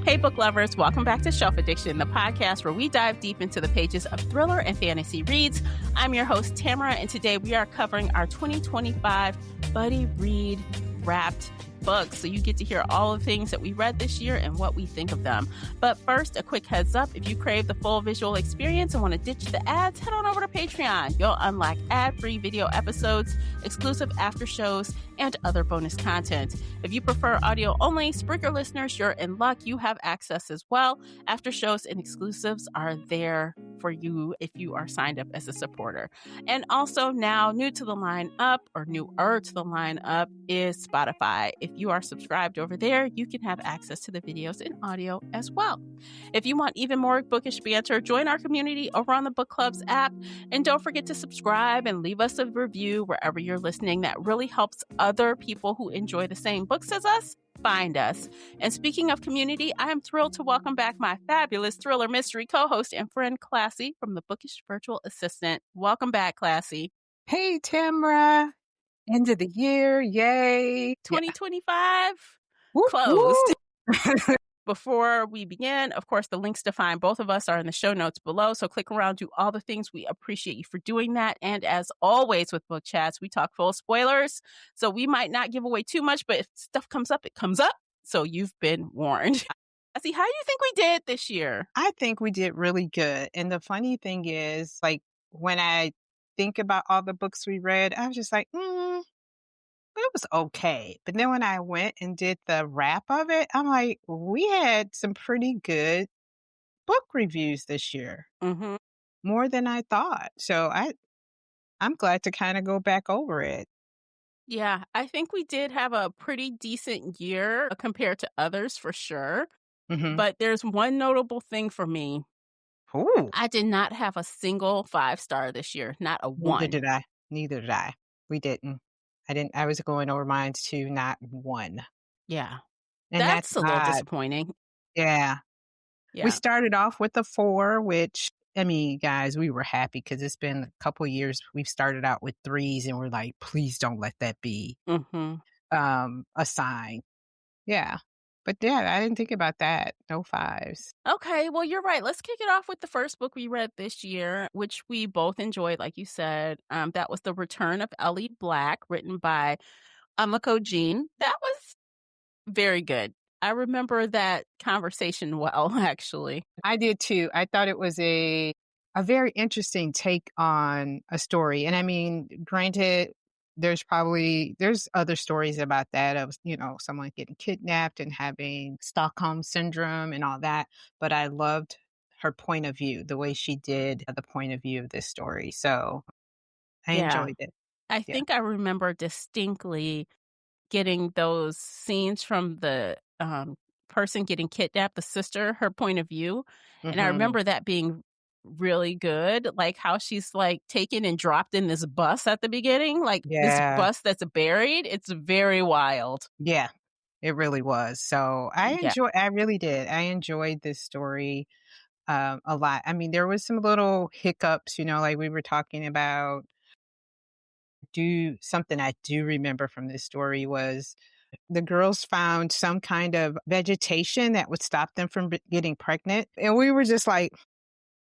Hey, book lovers, welcome back to Shelf Addiction, the podcast where we dive deep into the pages of thriller and fantasy reads. I'm your host, Tamara, and today we are covering our 2025 Buddy Read Wrapped books. So you get to hear all the things that we read this year and what we think of them. But first, a quick heads up. If you crave the full visual experience and want to ditch the ads, head on over to Patreon. You'll unlock ad-free video episodes, exclusive after shows, and other bonus content. If you prefer audio only, Spreaker listeners, you're in luck. You have access as well. After shows and exclusives are there for you if you are signed up as a supporter. And also now, new to the lineup, or newer to the lineup, is Spotify. If you are subscribed over there, you can have access to the videos and audio as well. If you want even more bookish banter, join our community over on the Book Clubs app. And don't forget to subscribe and leave us a review wherever you're listening. That really helps other people who enjoy the same books as us find us. And speaking of community, I am thrilled to welcome back my fabulous thriller mystery co-host and friend Classy from the Bookish Virtual Assistant. Welcome back, Classy. Hey, Tamara. End of the year. Yay. 2025 Whoop, closed. whoop. Before we begin, of course, the links to find both of us are in the show notes below. So click around, do all the things. We appreciate you for doing that. And as always with book chats, we talk full spoilers. So we might not give away too much, but if stuff comes up, it comes up. So you've been warned. See, how do you think we did this year? I think we did really good. And the funny thing is, like, when I think about all the books we read, I was just like, it was okay. But then when I went and did the wrap of it, I'm like, we had some pretty good book reviews this year. Mm-hmm. More than I thought. So I'm glad to kind of go back over it. Yeah, I think we did have a pretty decent year compared to others for sure. Mm-hmm. But there's one notable thing for me. Ooh. I did not have a single 5-star this year, not a one. Neither did I. We didn't. I was going over mine too, not one. Yeah. And that's a little odd. disappointing. Yeah. Yeah. We started off with a 4, which, I mean, guys, we were happy because it's been a couple years. We've started out with 3s and we're like, please don't let that be a sign. Yeah. But yeah, I didn't think about that. No 5s. Okay, well, you're right. Let's kick it off with the first book we read this year, which we both enjoyed, like you said. That was The Return of Ellie Black, written by Amiko Jean. That was very good. I remember that conversation well, actually. I did too. I thought it was a very interesting take on a story. And I mean, granted, there's other stories about that of, someone getting kidnapped and having Stockholm syndrome and all that. But I loved her point of view, the way she did the point of view of this story. So I enjoyed it. I think I remember distinctly getting those scenes from the person getting kidnapped, the sister, her point of view. Mm-hmm. And I remember that being really good, like how she's like taken and dropped in this bus at the beginning, like this bus that's buried. It's very wild. Yeah, it really was. So I really did. I enjoyed this story a lot. I mean, there was some little hiccups, like we were talking about. Something I do remember from this story was the girls found some kind of vegetation that would stop them from getting pregnant. And we were just like,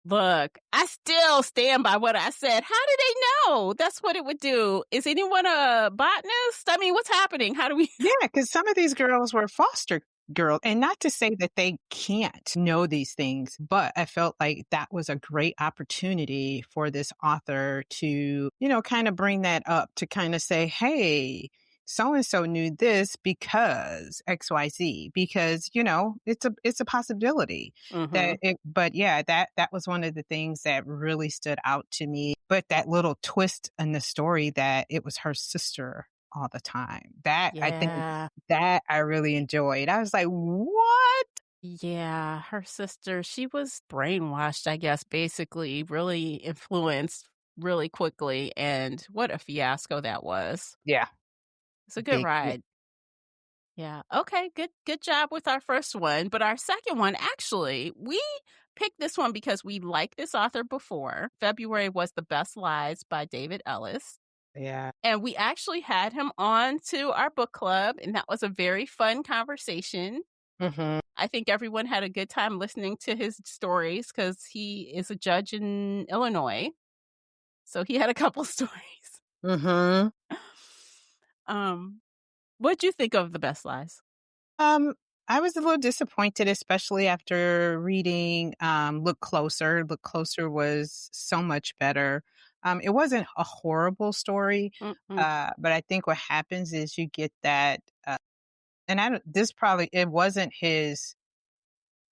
look, I still stand by what I said. How did they know that's what it would do? Is anyone a botanist? I mean, what's happening? How do we? Yeah, because some of these girls were foster girls. And not to say that they can't know these things, but I felt like that was a great opportunity for this author to, kind of bring that up, to kind of say, hey, so-and-so knew this because XYZ, because, it's a possibility. But yeah, that was one of the things that really stood out to me. But that little twist in the story that it was her sister all the time, I think that I really enjoyed. I was like, what? Yeah, her sister, she was brainwashed, I guess, basically, really influenced really quickly. And what a fiasco that was. Yeah. It's a good ride. Yeah. Okay. Good job with our first one. But our second one, actually, we picked this one because we liked this author before. February was The Best Lies by David Ellis. Yeah. And we actually had him on to our book club, and that was a very fun conversation. Mm-hmm. I think everyone had a good time listening to his stories because he is a judge in Illinois. So he had a couple stories. Mhm. Um, what'd you think of The Best Lies? Um, I was a little disappointed, especially after reading, Look Closer. Look Closer was so much better. It wasn't a horrible story, Mm-mm. but I think what happens is you get that, and I don't this probably it wasn't his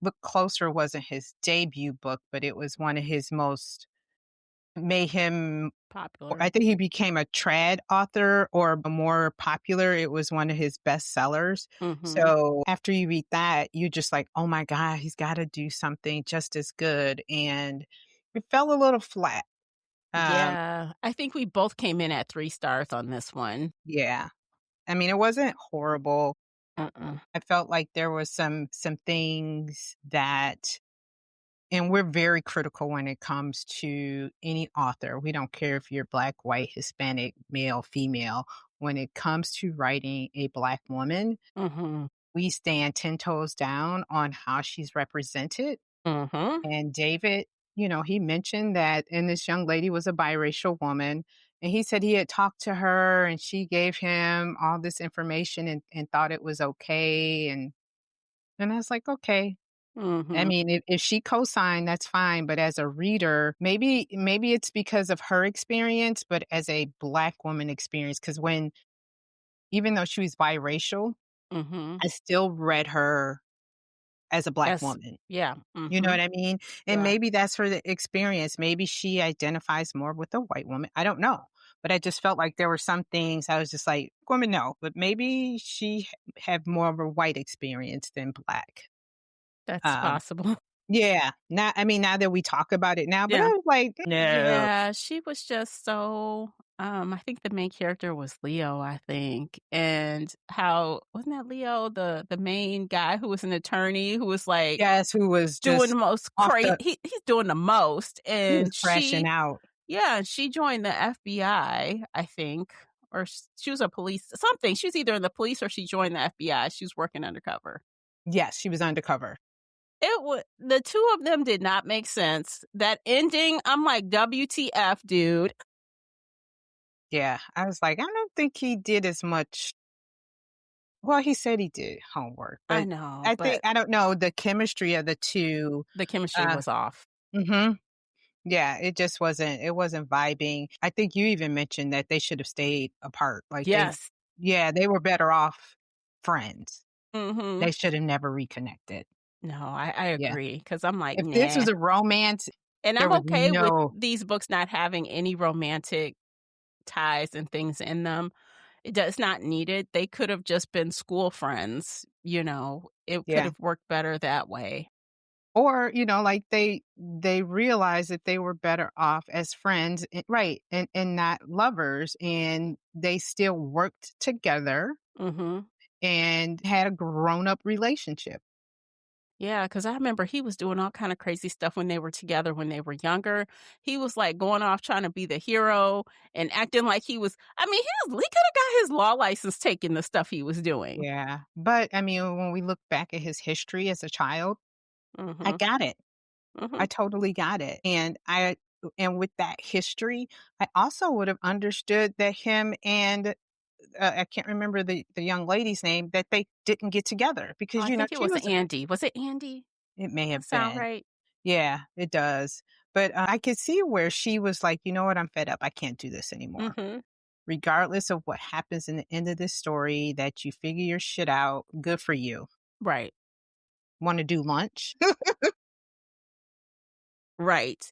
Look Closer wasn't his debut book, but it was one of his most made him I Popular. think he became a trad author or more popular. It was one of his best sellers. Mhm. So after you read that, you're just like, oh my God, he's got to do something just as good. And it fell a little flat. Um, Yeah, I think we both came in at 3 stars on this one. yeah. I mean, it wasn't horrible. Mm-mm. I felt like there was some things that and we're very critical when it comes to any author. We don't care if you're black, white, Hispanic, male, female. When it comes to writing a black woman, Mhm. we stand 10 toes down on how she's represented. Mhm. And David, he mentioned that, and this young lady was a biracial woman. And he said he had talked to her and she gave him all this information and thought it was okay. And I was like, okay, I Mhm. mean, if she co-signed, that's fine, but as a reader, maybe it's because of her experience, but as a black woman experience, because when even though she was biracial, Mhm. I still read her as a black Yes. woman. Yeah. You know Mhm. what I mean? And Yeah. maybe that's her the experience. Maybe she identifies more with a white woman. I don't know. But I just felt like there were some things I was just like, woman, no. But maybe she had more of a white experience than black. That's Um, possible. Yeah. Now that we talk about it now, but I Yeah. was like, "No." Yeah, she was just so, I think the main character was Leo, I think, and how wasn't that Leo, the main guy who was an attorney who was, like, Yes, who was doing the just most off crazy. the He's doing the most, he was and crashing out. she joined the FBI, I think, or she was a police something. She was either in the police or she joined the FBI. She was working undercover. Yes, she was undercover. It would the 2 of them did not make sense. That ending, I'm like, "WTF, dude." Yeah, I was like, I don't think he did as much well, he said he did homework, I but know, but I don't know, the chemistry of the 2, the chemistry uh was off. mhm. Yeah, it wasn't vibing. I think you even mentioned that they should have stayed apart, like, Yes. they were better off friends. Mhm. They should have never reconnected. No, I Yeah. agree because 'cause I'm like, If this was "Nah." a romance, And there I'm was okay with no these books not having any romantic ties and things in them. It's not needed. They could have just been school friends, you know? It could yeah. have worked better that way. Or, like they realized that they were better off as friends, right, and not lovers, and they still worked together Mhm. and had a grown-up relationship. Yeah, because I remember he was doing all kind of crazy stuff when they were together when they were younger. He was, like, going off trying to be the hero and acting like he was he coulda got his law license taken, the stuff he was doing. Yeah. But, I mean, when we look back at his history as a child, I Mhm. got it. I Mhm. totally got it. And with that history, I also would have understood that him and I can't remember the young lady's name, that they didn't get together Oh, because, I think it she was was Andy. Was it Andy? it may That have sound been. right? Yeah, it does. But, I could see where she was like, "You know what? I'm fed up. I can't do this anymore." Mhm. Regardless of what happens in the end of this story, that you figure your shit out, good for you. Right. Wanna do lunch? Right.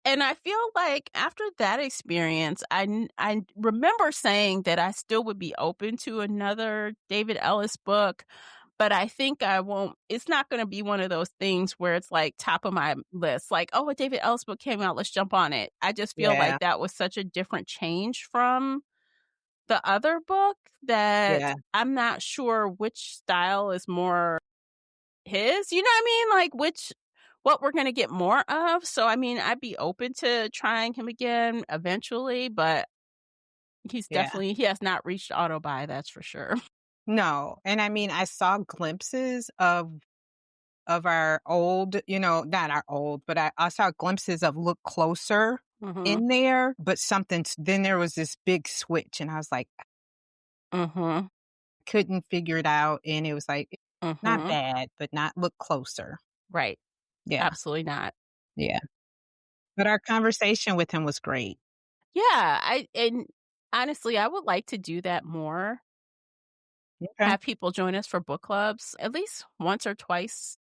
And I feel like after that experience, I remember saying that I still would be open to another David Ellis book, but I think I won't it's not gonna be one of those things where it's, like, top of my list, like, "Oh, a David Ellis book came out, let's jump on it." I just feel Yeah, like that was such a different change from the other book that yeah, I'm not sure which style is more his, you know what I mean? Like, what we're gonna get more of, so, I mean, I'd be open to trying him again eventually, but yeah. he has not reached auto buy, that's for sure. No, and I mean, I saw glimpses of of our old, not our old, but I saw glimpses of Look Closer Mhm. in there, but then there was this big switch and I was like, Mhm. couldn't figure it out. And it was like, not Mhm. bad, but not Look Closer. Right. Yeah. Absolutely not. Yeah. But our conversation with him was great. Yeah, and honestly, I would like to do that more. Okay. Have people join us for book clubs at least once or twice.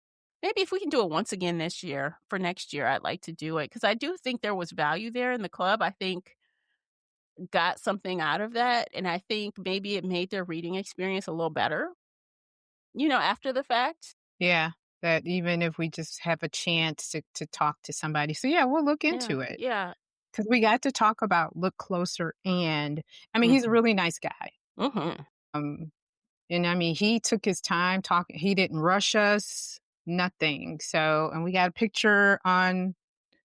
Maybe if we can do it once again this year, for next year, I'd like to do it because I do think there was value there in the club. I think got something out of that, and I think maybe it made their reading experience a little better, after the fact. Yeah. That even if we just have a chance to talk to somebody. So yeah, we'll look Yeah, into it. yeah. 'Cause we got to talk about Look Closer and I mean, he's a Mhm, really nice guy. mhm. Um, and I mean, he took his time talking. He didn't rush us, nothing. So, and we got a picture on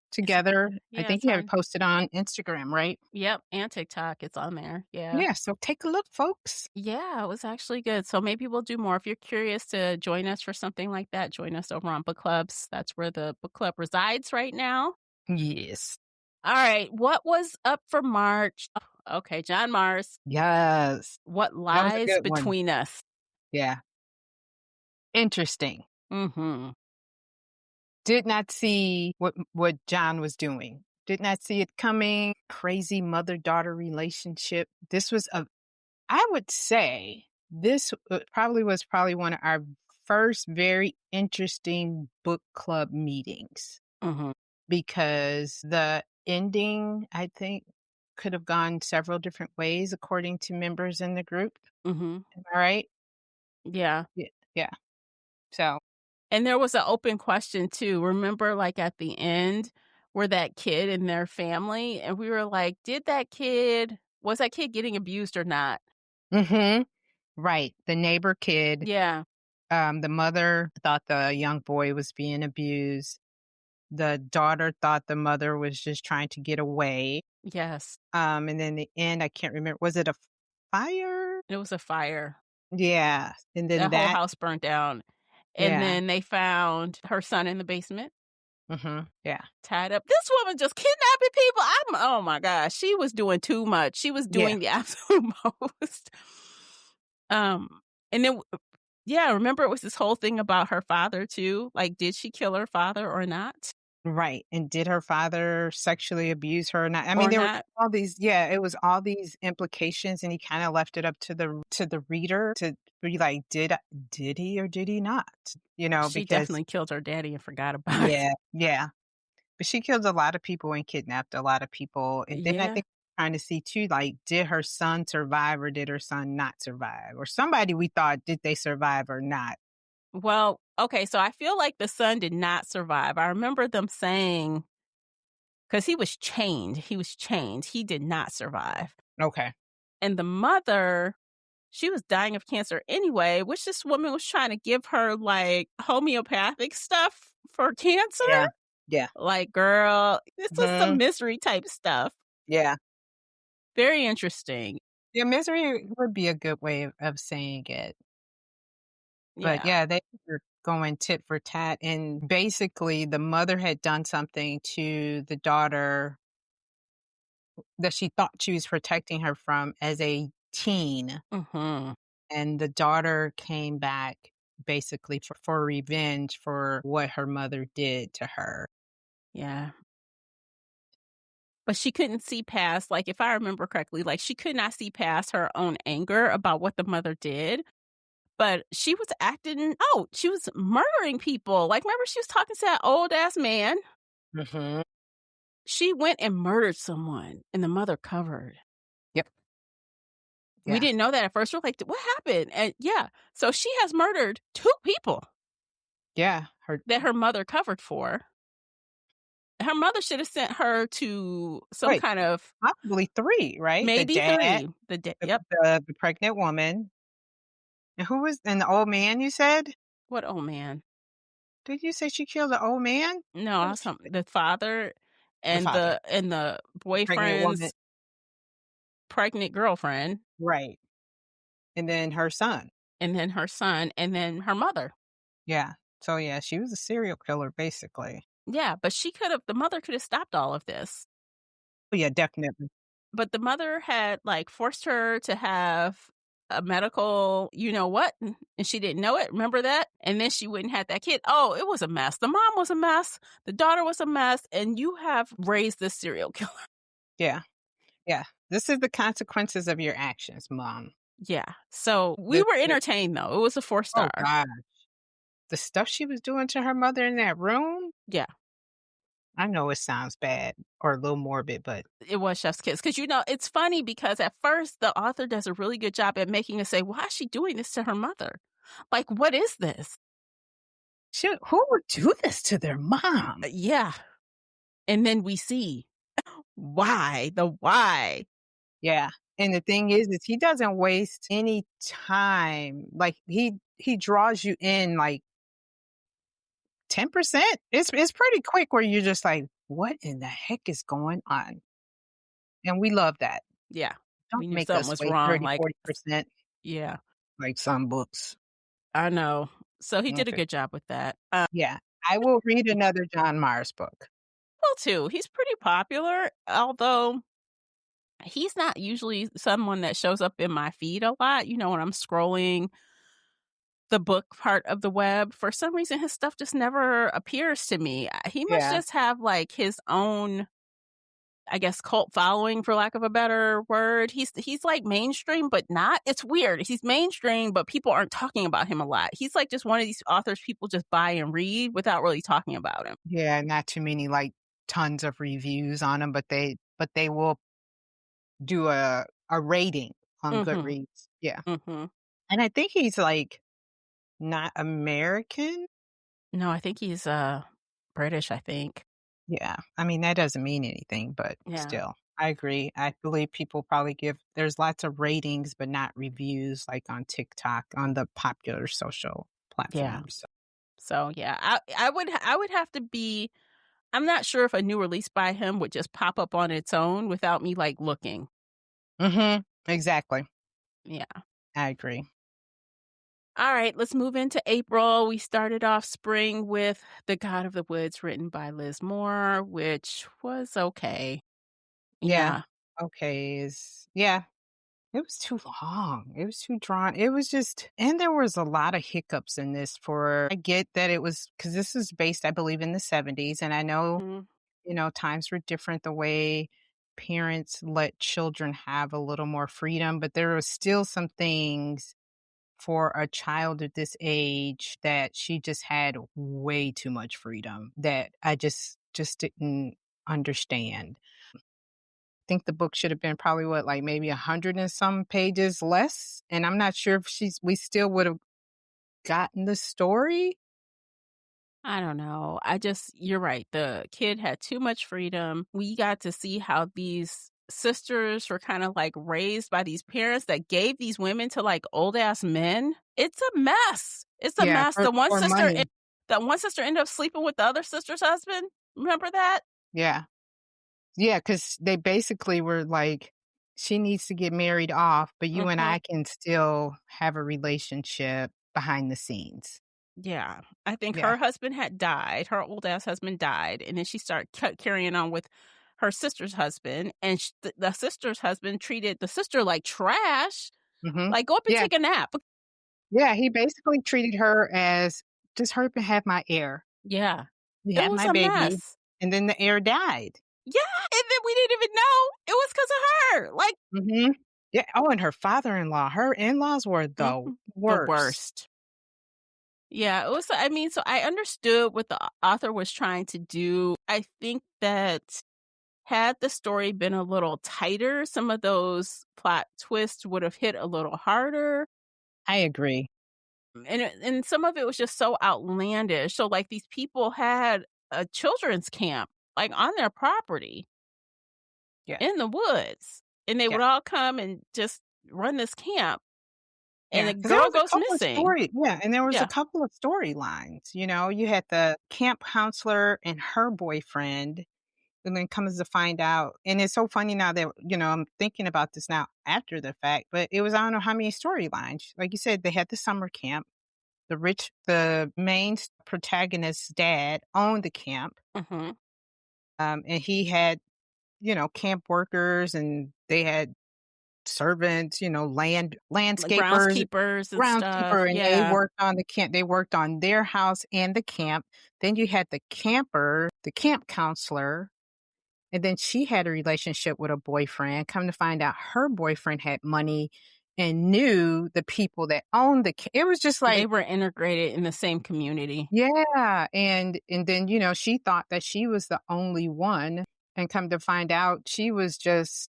It's together. I yeah, think it's you have it on posted on Instagram, right? yep, and TikTok, it's on there, yeah. Yeah, so take a look, folks. Yeah, it was actually good. So maybe we'll do more. If you're curious to join us for something like that, join us over on book clubs. That's where the book club resides right now. Yes. All right. What was up for March? Oh, okay. John Mars. Yes. What That was a lies good one. between us? Yeah. Interesting. Mm-hmm. Did not see what John was doing. Did not see it coming. Crazy mother-daughter relationship. This was a I would say this probably one of our first very interesting book club meetings Mm-hmm. because the ending, I think, could have gone several different ways according to members in the group. Mm-hmm. Am I right? Yeah. Yeah. Yeah. So, And there was an open question too. Remember, like at the end, where that kid and their family, and we were like, was that kid getting abused or not? mhm, right. The neighbor kid, Yeah. the mother thought the young boy was being abused. The daughter thought the mother was just trying to get away. Yes. And then the end, I can't remember. Was it a fire? It was a fire. Yeah. And then That whole that, house burnt down. And yeah. then they found her son in the basement, Yeah. tied up. This woman just kidnapping people. Oh my gosh, she was doing too much. She was Yeah. doing the absolute most. Um, and then yeah, remember it was this whole thing about her father too. Like, did she kill her father or not? Right. And did her father sexually abuse her or not? I mean, Or there were not? all these, yeah, it was all these implications, and he kind of left it up to the reader to be like, did he or did he not? She Because definitely killed her daddy and forgot about it. yeah, yeah. But she killed a lot of people and kidnapped a lot of people. And then I Yeah. think trying to see too, like, did her son survive or did her son not survive? Or somebody we thought, did they survive or not? Well, okay, so I feel like the son did not survive. I remember them saying because he was chained. He was chained. He did not survive. Okay. And the mother, she was dying of cancer anyway, which this woman was trying to give her like homeopathic stuff for cancer. Yeah. Yeah. Like, girl, this was some Hmm. mystery type stuff. Yeah. Very interesting. Yeah. Misery would be a good way of saying it. But Yeah. yeah, they were going tit for tat. And basically, the mother had done something to the daughter that she thought she was protecting her from as a teen. Hmm. And the daughter came back basically for revenge for what her mother did to her. Yeah. But she couldn't see past, like, if I remember correctly, like, she could not see past her own anger about what the mother did. But she was acting out. She was murdering people. Like, remember she was talking to that old ass man? Mhm. She went and murdered someone, and the mother covered. Yep. We Yeah. didn't know that at first. We're like, "What happened?" And yeah, so she has murdered 2 people Yeah. Her that her mother covered for. Her mother should have sent her to some wait, kind of possibly 3, right? The maybe dad, 3. the Yep. the pregnant woman, and the old man you said? What old man? Did you say she killed the old man? No, What I did was she talking the father the and father, the pregnant woman, boyfriend's pregnant girlfriend, right, and then her son. and then her son, and then her mother. Yeah. So, yeah, she was a serial killer, basically. Yeah, but the mother could have stopped all of this. Oh, yeah, definitely. But the mother had, like, forced her to have a medical you know what, and she didn't know it, remember that? And then she wouldn't have that kid. Oh, it was a mess. The mom was a mess, the daughter was a mess, and you have raised this serial killer. Yeah, yeah. This is the consequences of your actions, mom. Yeah, so we The were the entertained, though. It was a 4 Oh, star. god. The stuff she was doing to her mother in that room? Yeah, I know it sounds bad or a little morbid, but it was Chef's Kiss. Because it's funny because at first, the author does a really good job at making us say, "Why is she doing this to her mother? Like, what is this?" who would do this to their mom? Yeah, and then we see why. Yeah, and the thing is he doesn't waste any time. Like, he draws you in, like, 10%. It's pretty quick where you're just like, "What in the heck is going on?" And we love that. Yeah. We Don't knew make something us was wait wrong, 30, like 40% yeah, like some books. I know. So he did a Okay. good job with that. Yeah. I will read another John Myers book. Well, too, he's pretty popular, although he's not usually someone that shows up in my feed a lot, when I'm scrolling the book part of the web. For some reason, his stuff just never appears to me. He must Yeah. just have, like, his own, I guess, cult following, for lack of a better word. He's like mainstream, but not. It's weird. He's mainstream, but people aren't talking about him a lot. He's like just one of these authors people just buy and read without really talking about him. Yeah, not too many, like, tons of reviews on them, but they will do a rating on Mhm. Goodreads. Yeah. Mhm. And I think he's, like, not American? No, I think he's British, I think. Yeah. I mean, that doesn't mean anything, but Yeah. still, I agree. I believe people probably there's lots of ratings, but not reviews like on TikTok, on the popular social Yeah. platforms. So yeah, I would have to be I'm not sure if a new release by him would just pop up on its own without me like looking. Mhm. Exactly. Yeah. I agree. All right, let's move into April. We started off spring with The God of the Woods, written by Liz Moore, which was okay. Yeah. Yeah. Okay, yeah. It was too long. It was too drawn. It was just, and there was a lot of hiccups in this. I get that it was, because this is based, I believe, in the 70s. And I know, Mhm. times were different, the way parents let children have a little more freedom, but there were still some things for a child at this age that she just had way too much freedom that I just didn't understand. Think the book should have been probably what, like maybe 100 and some pages less, and I'm not sure if we still would have gotten the story. I don't know. You're right. The kid had too much freedom. We got to see how these sisters were kind of like raised by these parents that gave these women to like old ass men. It's a mess. It's a Yeah, mess. for money. The one sister ended up sleeping with the other sister's husband. Remember that? Yeah. Yeah, because they basically were like, "She needs to get married off, but you and Hmm. I can still have a relationship behind the scenes." Yeah. I think Yeah. her husband had died. Her old ass husband died. And then she started carrying on with her sister's husband. And the sister's husband treated the sister like trash. Mhm. Like, go up and Yeah. take a nap. Yeah, he basically treated her as, "Just hurry up and have my heir. Yeah. You It have was my a baby," mess. and then the heir died. Yeah, and then we didn't even know it was because of her. Like, Mhm. Yeah, oh, and her father-in-law, her in-laws were the the worst. worst. Yeah, it was I mean, so I understood what the author was trying to do. I think that had the story been a little tighter, some of those plot twists would have hit a little harder, I agree. and some of it was just so outlandish. So, like, these people had a children's camp, like, on their property Yeah, in the woods, and they yeah, would all come and just run this camp, and yeah. the Because there girl was a goes couple of missing. and there was a Yeah. couple of storylines, you had the camp counselor and her boyfriend, and then comes to find out, and it's so funny now that, I'm thinking about this now after the fact, but it was, I don't know how many storylines. Like you said, they had the summer camp. the main protagonist's dad owned the camp. Mm-hmm. And he had, camp workers, and they had servants, Like landscapers, groundskeepers and stuff. groundskeeper, and they Yeah. worked on the camp. They worked on their house and the camp. Then you had the camper, the camp counselor, and then she had a relationship with a boyfriend. Come to find out, her boyfriend had money and knew the people that owned the camp. It was just They like, were integrated in the same community. yeah. And then, she thought that she was the only one. And come to find out, she was just,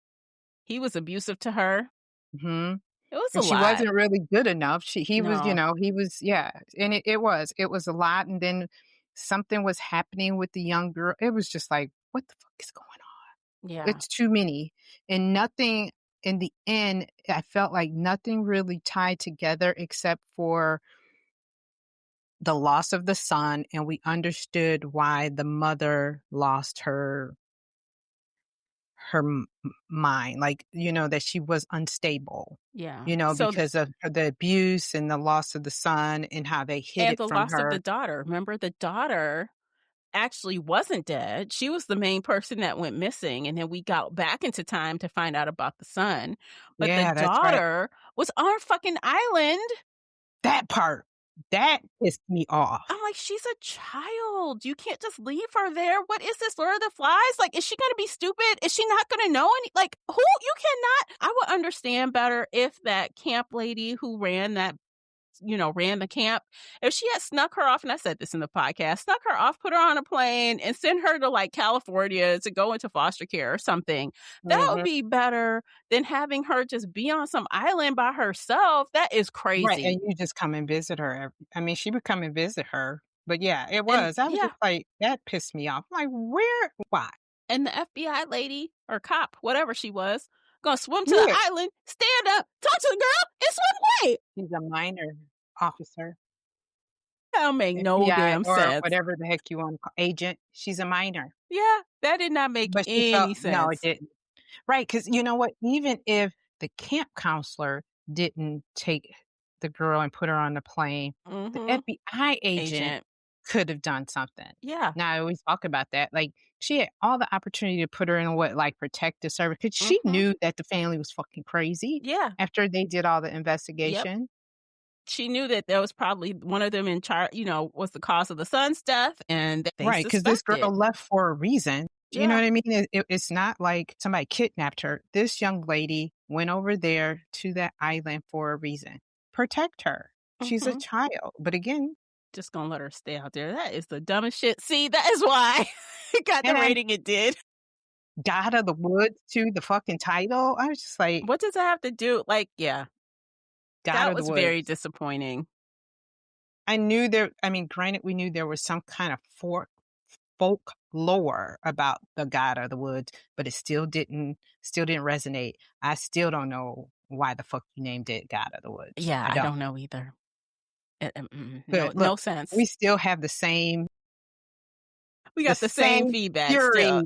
He was abusive to her. mhm. It was a And she lot. wasn't really good enough. He was, No. he was, yeah. And it was a lot. And then something was happening with the young girl. It was just like, what the fuck is going on? Yeah. It's too many. And nothing in the end, I felt like nothing really tied together except for the loss of the son. And we understood why the mother lost her mind, like, that she was unstable, Yeah. So because of the abuse and the loss of the son and how they hid and it the from loss of the her. daughter. Remember, the daughter actually wasn't dead. She was the main person that went missing. And then we got back into time to find out about the son. But the Yeah, that's right. daughter was on a fucking island. That part, that pissed me off. I'm like, she's a child. You can't just leave her there. What is this, Lord of the Flies? Like, is she going to be stupid? Is she not going to know any? Like, who? You cannot. I would understand better if that camp lady who ran the camp, if she had snuck her off, and I said this in the podcast, snuck her off, put her on a plane, and send her to like California to go into foster care or something. That would Mhm. be better than having her just be on some island by herself. That is Right, crazy. and you just come and visit her. I mean, she would come and visit her, but yeah, it And was. I was yeah, just like, that pissed me off. I'm like, why? and the FBI lady or cop, whatever she was, gonna swim to the Yeah, island, stand up, talk to the girl, and swim away. she's a minor officer, That don't make no FBI damn or sense. whatever the heck you want to call agent. She's a minor, Yeah, that did not make but she felt any no, it sense. didn't. Right, because you know what? Even if the camp counselor didn't take the girl and put her on the plane, the Mm-hmm. FBI agent Agent. could have done something. Yeah. Now, I always talk about that. Like, she had all the opportunity to put her in protective service, because she Mm-hmm. knew that the family was fucking crazy Yeah. after they did all the Yep. investigation. She knew that there was probably one of them in charge, was the cause of the son's death, and they Right, because this suspected. girl left for a reason. You know Yeah. what I mean? It's not like somebody kidnapped her. This young lady went over there to that island for a reason. Protect her. She's a Mm-hmm. child. But again, Just gonna let her stay out there. That is the dumbest shit. See, that is why it got the and then rating it did. God of the Woods to the fucking title. I was just like, What does that have to do? Like, yeah, God that of the was very Woods. disappointing. Granted, we knew there was some kind of folk lore about the God of the Woods, but it still didn't resonate. I still don't know why the fuck you named it God of the Woods. Yeah, I I don't. don't know either. No, But no look, sense. we still have the same We got the same feedback fury. still.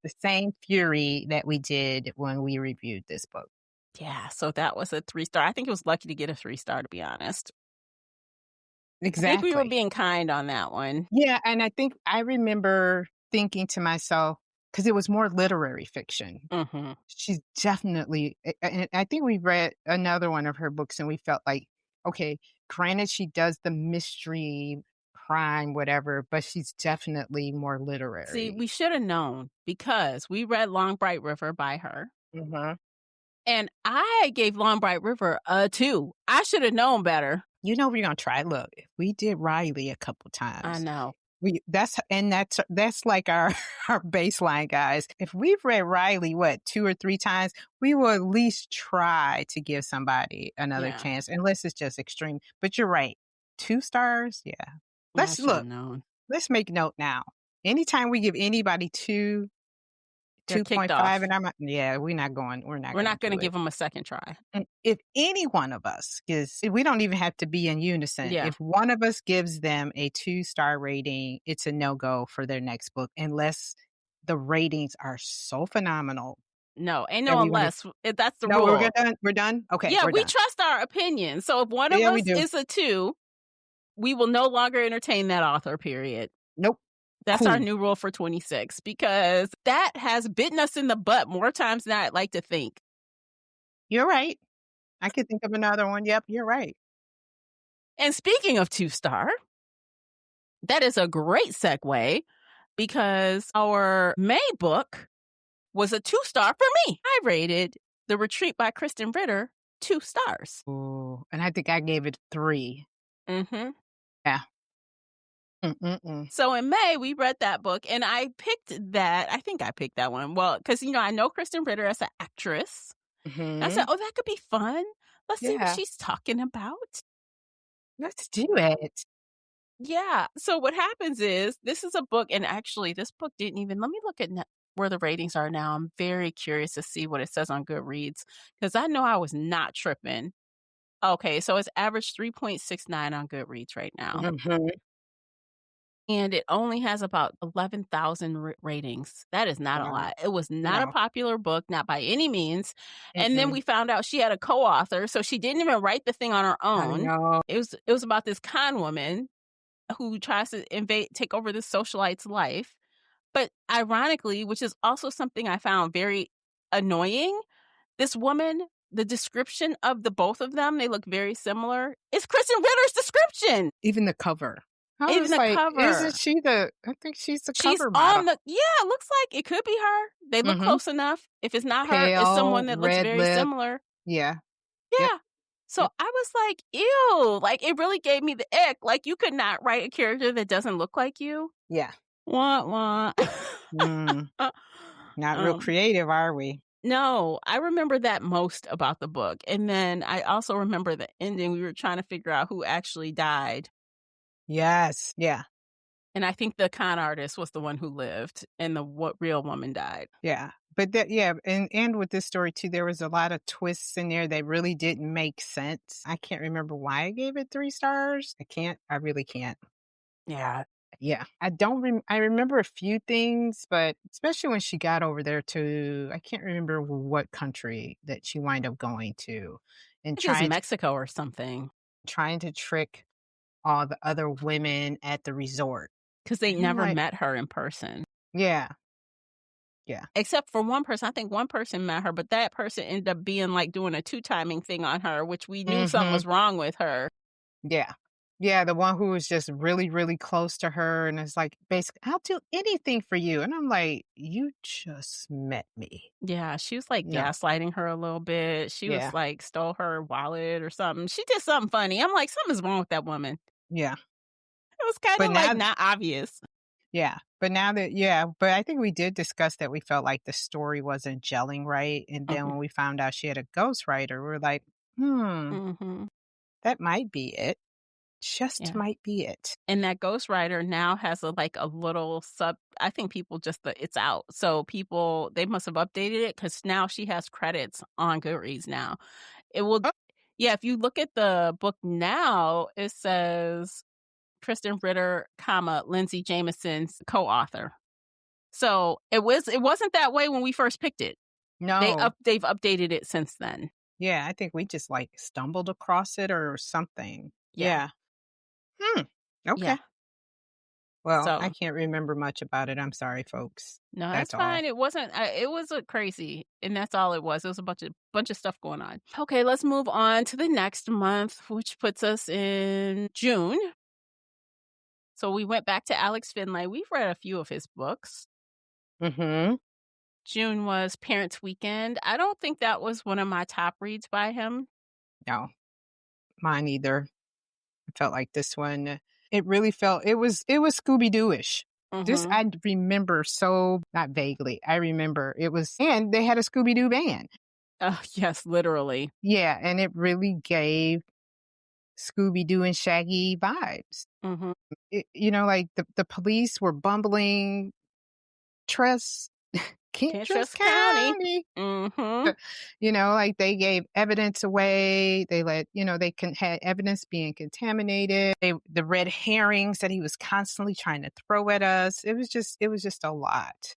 The same fury that we did when we reviewed this book. Yeah, so that was a 3-star. I think it was lucky to get a 3-star, to be honest. I think we were Exactly. being kind on that one. Yeah, and I think I remember thinking to myself, because it was more literary fiction. Mm-hmm. She's definitely, and I think we read another one of her books and we felt like, okay, granted she does the mystery, crime, whatever, but she's definitely more literary. See, we should have known because we read Long Bright River by her. Mhm. And I gave Long Bright River a 2. I should have known better. You know, we're going to try. Look, we did Riley a couple I times. know. That's like our baseline, guys. If we've read Riley, 2 or 3 times, we will at least try to give somebody another Yeah. chance, unless it's just extreme. But you're right. 2 stars? Yeah. I Let's should have look. known. Let's make note now. Anytime we give anybody They're kicked 2.5 off. and we're not going We're not going to give them a second try. And if any one of us we don't even have to be in unison. Yeah. If one of us gives them a 2-star rating, it's a no-go for their next book, unless the ratings are so phenomenal. No, ain't that no we wanna- unless. That's the No, rule. we're done. We're done. Okay. Yeah, we're we done. trust our opinion. So if one of Yeah, we us do. is a 2, we will no longer entertain that author, period. Nope. That's our Cool. new rule for 26 because that has bitten us in the butt more times than I'd like to think. You're right. I could think of another one. Yep, you're right. And speaking of 2-star, that is a great segue because our May book was a 2-star for me. I rated The Retreat by Kristen Ritter 2 stars. Ooh, and I think I gave it 3. Mm-hmm. Yeah. Mm-mm-mm. So in May, we read that book, and I picked that. I think I picked that one. Well, because, I know Kristen Ritter as an actress. I said, Mhm. oh, that could be fun. Let's see what Yeah. she's talking about. Let's do it. Yeah. So what happens is this is a book, and actually this book didn't even, let me look at where the ratings are now. I'm very curious to see what it says on Goodreads because I know I was not tripping. Okay, so it's average 3.69 on Goodreads right now. Mhm. And it only has about 11,000 ratings. That is not a Wow. lot. It was not a No. popular book, not by any means. And then Mm-mm. we found out she had a co-author, so she didn't even write the thing on her I own. know. It was about this con woman who tries to take over this socialite's life. But ironically, which is also something I found very annoying, this woman, the description of the both of them, they look very similar. It's Kristen Ritter's description. Even the cover. I Even was the like, cover. isn't she I think she's the She's cover model. on it looks like it could be her. They look Mhm. close enough. If it's not her, it's Pale, someone that looks red very lip. similar. Yeah. Yep. Yeah. So Yep. I was like, ew, like it really gave me the ick. Like you could not write a character that doesn't look like you. Yeah. Wah, wah. Mm. Not real Um, creative, are we? no, I remember that most about the book. And then I also remember the ending. We were trying to figure out who actually died. Yes. Yeah. And I think the con artist was the one who lived and the real woman died. Yeah. But and with this story too, there was a lot of twists in there that really didn't make sense. I can't remember why I gave it 3 stars. I really can't. Yeah. Yeah. I remember a few things, but especially when she got over there to, I can't remember what country that she wind up going to and I think it's Mexico or something. trying to trick all the other women at the resort. Because they And I'm never like, met her in person. yeah. Yeah. Except for one person. I think one person met her, but that person ended up being like doing a 2-timing thing on her, which we knew something Mhm. was wrong with her. Yeah. Yeah, the one who was just really, really close to her and is like, basically, "I'll do anything for you." And I'm like, "You just met me." Yeah, she was like No. gaslighting her a little bit. She was Yeah. like stole her wallet or something. She did something funny. I'm like, something's wrong with that woman. Yeah. It was kind But of like now not obvious. yeah. But I think we did discuss that we felt like the story wasn't gelling right, and then Mhm. when we found out she had a ghostwriter, we're like, "Hmm, Mhm. that might be it. Just Yeah. might be it." And that ghostwriter now has a little I think people just it's out. So people, they must have updated it because now she has credits on Goodreads now. It will, Oh, yeah, if you look at the book now, it says Kristen Ritter, Lindsay Jameson's co-author. So it wasn't that way when we first picked it. no. They've updated it since then. Yeah, I think we just, like, stumbled across it or something. Yeah. Yeah. Hmm. Yeah. Okay. Well, I So can't remember much about it. I'm sorry, folks. no, that's That's all. fine. It wasn't. It was a crazy, and that's all it was. It was a bunch of stuff going on. Okay, let's move on to the next month, which puts us in June. So we went back to Alex Finlay. We've read a few of his books. Mhm. June was Parents Weekend. I don't think that was one of my top reads by him. No, mine either. I felt like this one, it really felt it was Scooby-Doo-ish. This Mm-hmm. I remember so not vaguely. I remember it was and they had a Scooby-Doo band. Oh, yes, literally. Yeah, and it really gave Scooby-Doo and Shaggy vibes. Mm-hmm. Like the police were bumbling, trust can't Can't trust trust County. county. Mm-hmm. Like they gave evidence away. They had evidence being contaminated. The red herrings that he was constantly trying to throw at us. It was just a lot.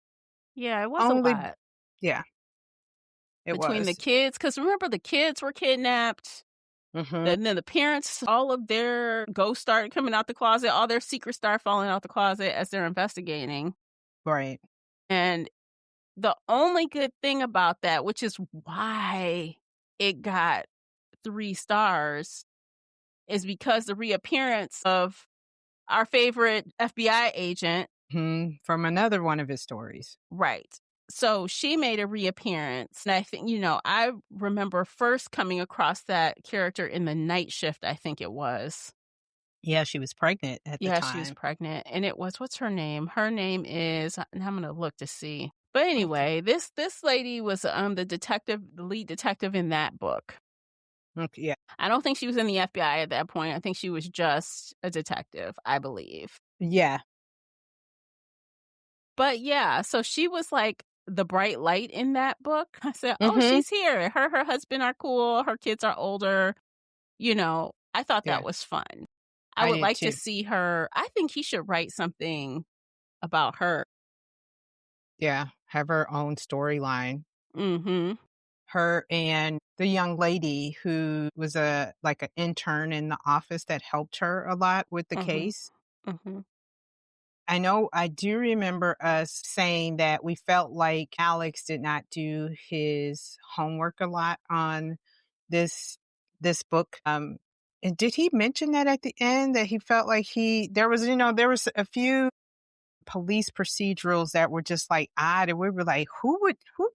Yeah, it was a Only, lot. yeah, it Between the was. kids, because remember the kids were kidnapped. Mhm. And then the parents, all of their ghosts started coming out the closet, all their secrets started falling out the closet as they're investigating. Right. And the only good thing about that, which is why it got 3 stars, is because the reappearance of our favorite FBI agent. From another one of his stories. Right. So she made a reappearance. And I think, I remember first coming across that character in The Night Shift, I think it was. Yeah, she was pregnant at the Yeah, she was time. pregnant. And it was, what's her name? Her name is, and I'm going to look to see. But Okay. anyway, this lady was the lead detective in that book. Okay, yeah. I don't think she was in the FBI at that point. I think she was just a detective, I believe. Yeah. But yeah, so she was like the bright light in that book. I said, "Oh, Mhm. she's here. Her husband are cool. Her kids are older." I thought that Yeah. was fun. I I would did like to too. see her. I think he should write something about her. Yeah. Have her own storyline. Mhm. Her and the young lady who was like an intern in the office that helped her a lot with the Mhm. case. Mhm. I do remember us saying that we felt like Alex did not do his homework a lot on this this book. And did he mention that at the end that he felt like there was a few police procedurals that were just like odd, and we were like, who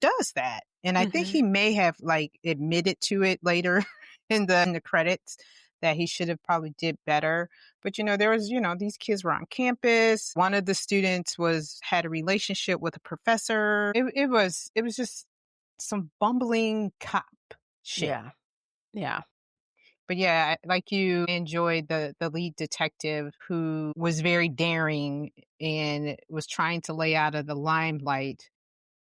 does that? And I think he Mhm. may have like admitted to it later in the credits that he should have probably did better. But there was, these kids were on campus. One of the students had a relationship with a professor. It was just some bumbling cop shit. Yeah. Yeah. But yeah, like you enjoyed the lead detective who was very daring and was trying to lay out of the limelight,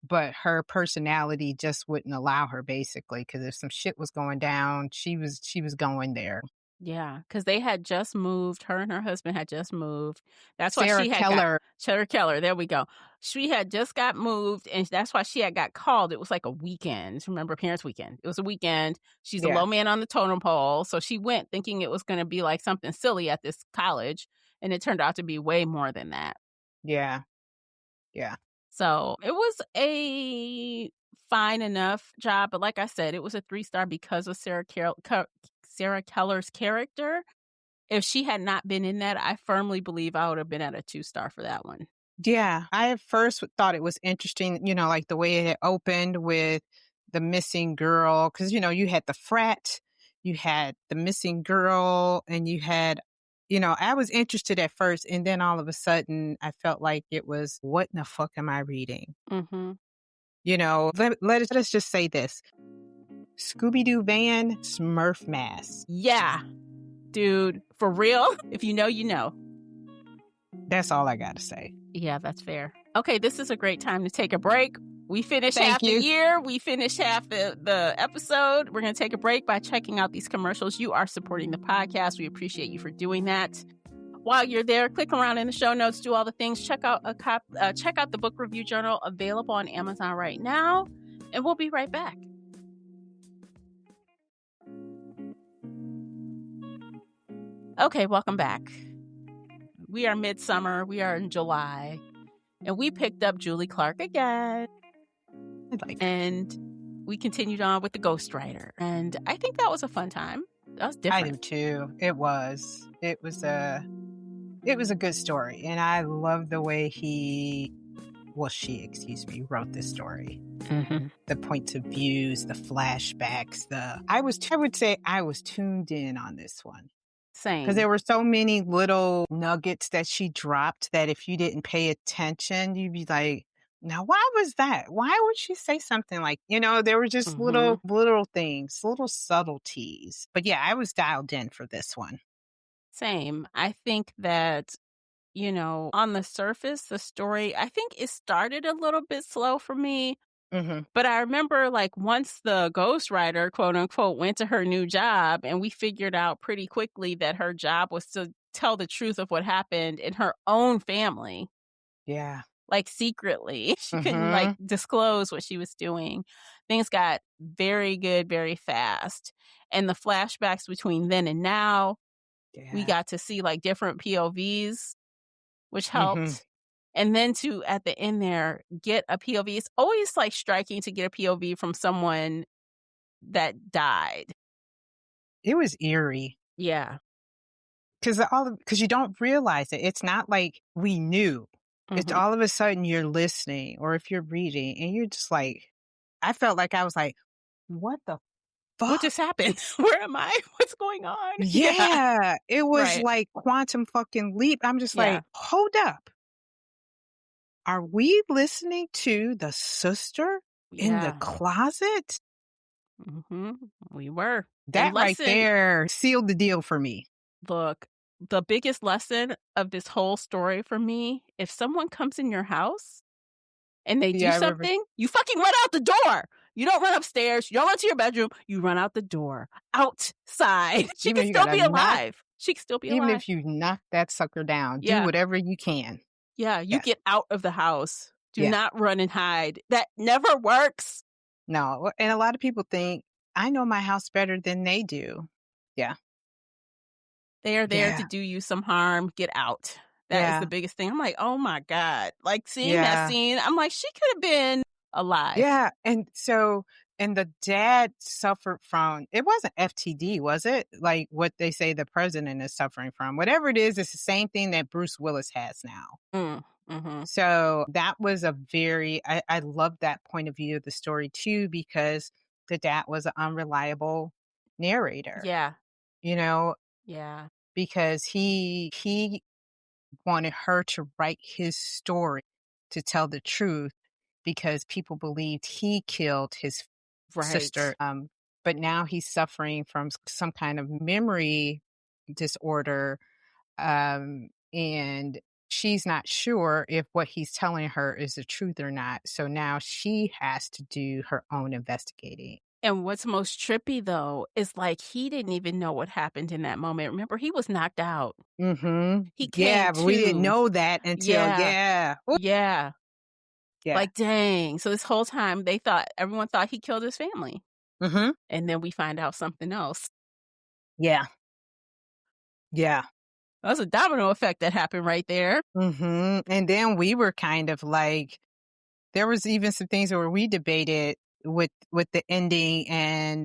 but her personality just wouldn't allow her basically because if some shit was going down, she was going there. Yeah, because they had just moved. Her and her husband had just moved. That's why Sarah she had got Keller, Cheddar Keller. There we go. She had just got moved, and that's why she had got called. It was like a weekend. Remember, Parents' Weekend. It was a weekend. She's a yeah, low man on the totem pole, so she went thinking it was going to be like something silly at this college, and it turned out to be way more than that. yeah, yeah, So it was a fine enough job, but like I said, it was a 3 star because of Sarah Keller's character. If she had not been in that, I firmly believe I would have been at a 2 star for that one. yeah. I at first thought it was interesting, like the way it had opened with the missing girl, because you had the frat, you had the missing girl, and you had, I was interested at first, and then all of a sudden, I felt like it was, what in the fuck am I reading? Mhm. Let us just say this: Scooby Doo van, Smurf mask. Yeah, dude, for real? If you know, you know. That's all I got to say. Yeah, that's fair. Okay, this is a great time to take a break. We finished Thank half the you. year. We finished half the episode. We're going to take a break by checking out these commercials. You are supporting the podcast. We appreciate you for doing that. While you're there, click around in the show notes, do all the things. Check out check out the book review journal available on Amazon right now, and we'll be right back. Okay, welcome back. We are midsummer. We are in July, and we picked up Julie Clark again, and we continued on with the Ghostwriter, and I think that was a fun time. That was I do different. too. It was. It was a good story, and I love the way excuse me, wrote this story. Mm-hmm. The points of views, the flashbacks, I would say I was tuned in on this one because Same. there were so many little nuggets that she dropped that if you didn't pay attention, you'd be like, now, why was that? Why would she say something like, there were just Mm-hmm. little things, little subtleties. But yeah, I was dialed in for this one. Same. I think that on the surface, the story, I think it started a little bit slow for me. Hmm. But I remember, like, once the ghostwriter, quote unquote, went to her new job, and we figured out pretty quickly that her job was to tell the truth of what happened in her own family. Yeah. like secretly. She couldn't like Mhm. disclose what she was doing. Things got very good very fast. And the flashbacks between then and now, we Yeah. got to see like different POVs, which Mhm. helped. And then to at the end there, get a POV. It's always like striking to get a POV from someone that died. It was eerie. Yeah. 'Cause you don't realize it. It's not like we knew. It's Mhm. all of a sudden you're listening or if you're reading and you're just like I felt like I was like, "What the What fuck?" just happened? Where am I? What's going on? Yeah. Yeah. It was Right. like quantum fucking leap. I'm just Yeah. like, "Hold up. Are we listening to the sister in the Yeah. closet?" Mhm. We were. And That right lesson, there sealed the deal for me. look, the biggest lesson of this whole story for me, if someone comes in your house and they do Yeah, I remember. something, you fucking run out the door. You don't run upstairs. You don't run to your bedroom. You run out the door. Outside. She Even could if you still gotta be knock alive. She could still be even alive. if you knock that sucker down, do Yeah. whatever you can. Yeah. You Yes. get out of the house. Do Yeah. not run and hide. That never works. No, and a lot of people think, "I know my house better than they do." Yeah. They are there Yeah. to do you some harm. Get out. That is the Yeah. biggest thing. I'm like, oh my God. Like seeing that Yeah. scene, I'm like, she could have been alive. Yeah, and the dad suffered from it wasn't FTD, was it? Like what they say the president is suffering from. Whatever it is, it's the same thing that Bruce Willis has now. Mm, hmm. So that was a very I love that point of view of the story too, because the dad was an unreliable narrator, Yeah. you know, Yeah. because he wanted her to write his story to tell the truth because people believed he killed his sister. Right. But now he's suffering from some kind of memory disorder. And she's not sure if what he's telling her is the truth or not. So now she has to do her own investigating. And what's most trippy though is like he didn't even know what happened in that moment. Remember, he was knocked out. Mm-hmm. He came Yeah, but we didn't to. know that until, Yeah. yeah. Ooh, Yeah. yeah. Like, dang. So this whole time everyone thought he killed his family. Mm-hmm. And then we find out something else. Yeah. Yeah. That's a domino effect that happened right there. Mhm, and then we were kind of like there was even some things where we debated with the ending and,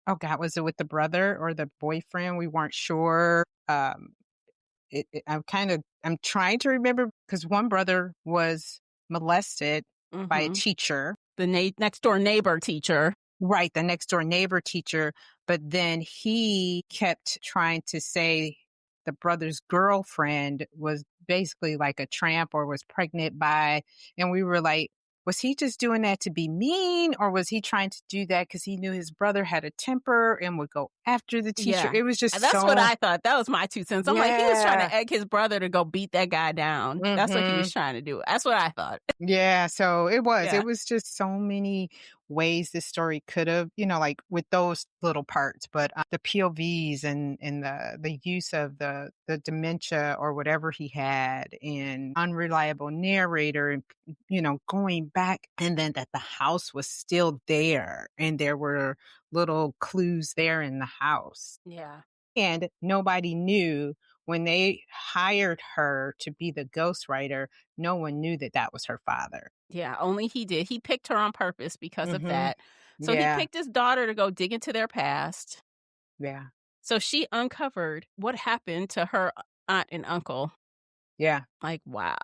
oh god, was it with the brother or the boyfriend? We weren't sure. I'm trying to remember because one brother was molested by a Mhm. teacher. The next door neighbor teacher. Right, the next door neighbor teacher, but then he kept trying to say the brother's girlfriend was basically like a tramp or was pregnant by, and we were like, was he just doing that to be mean or was he trying to do that because he knew his brother had a temper and would go after the teacher? Yeah. It was just And that's what so, I thought. That was my 2 cents. I'm like, he was trying yeah. to egg his brother to go beat that guy down. That's what he was Hmm. trying to do. That's what I thought. Yeah, so Yeah. it was just so many ways this story could have, like with those little parts, but the POVs and the use of the dementia or whatever he had and unreliable narrator and, going back and then that the house was still there and there were little clues there in the house. Yeah. And nobody knew when they hired her to be the ghostwriter, no one knew that that was her father. Yeah. Only he did. He picked her on purpose because of Mhm. that. So he Yeah. picked his daughter to go dig into their past. Yeah. So she uncovered what happened to her aunt and uncle. Yeah. Like, wow.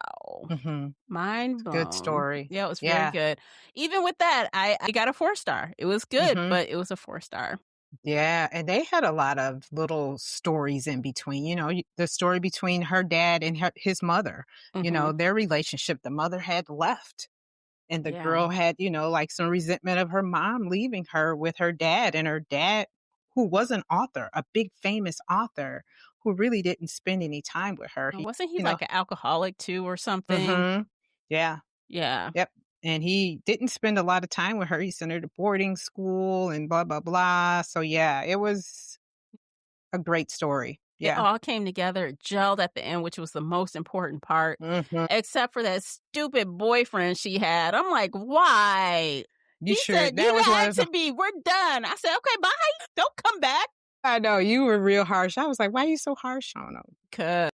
Mhm. Mind Good blown. story. Yeah, it was very Yeah. good. Even with that, I got a 4-star. It was good, Mhm. but it was a 4-star. Yeah, and they had a lot of little stories in between, the story between her dad and his mother, Mhm. their relationship, the mother had left. And the Yeah. girl had, like some resentment of her mom leaving her with her dad and her dad, who was an author, a big famous author who really didn't spend any time with her. And He, wasn't he you know, like an alcoholic too or something? hmm yeah, Yeah. yep. And he didn't spend a lot of time with her. He sent her to boarding school and blah, blah, blah. So yeah, it was a great story. It Yeah. all came together, it gelled at the end, which was the most important part, Mhm. except for that stupid boyfriend she had. I'm like, "Why?" You He sure said, that "You was one had of the to be. We're done." I said, "Okay, bye. Don't come back." I know, you were real harsh. I was like, "Why are you so harsh on him? 'Cause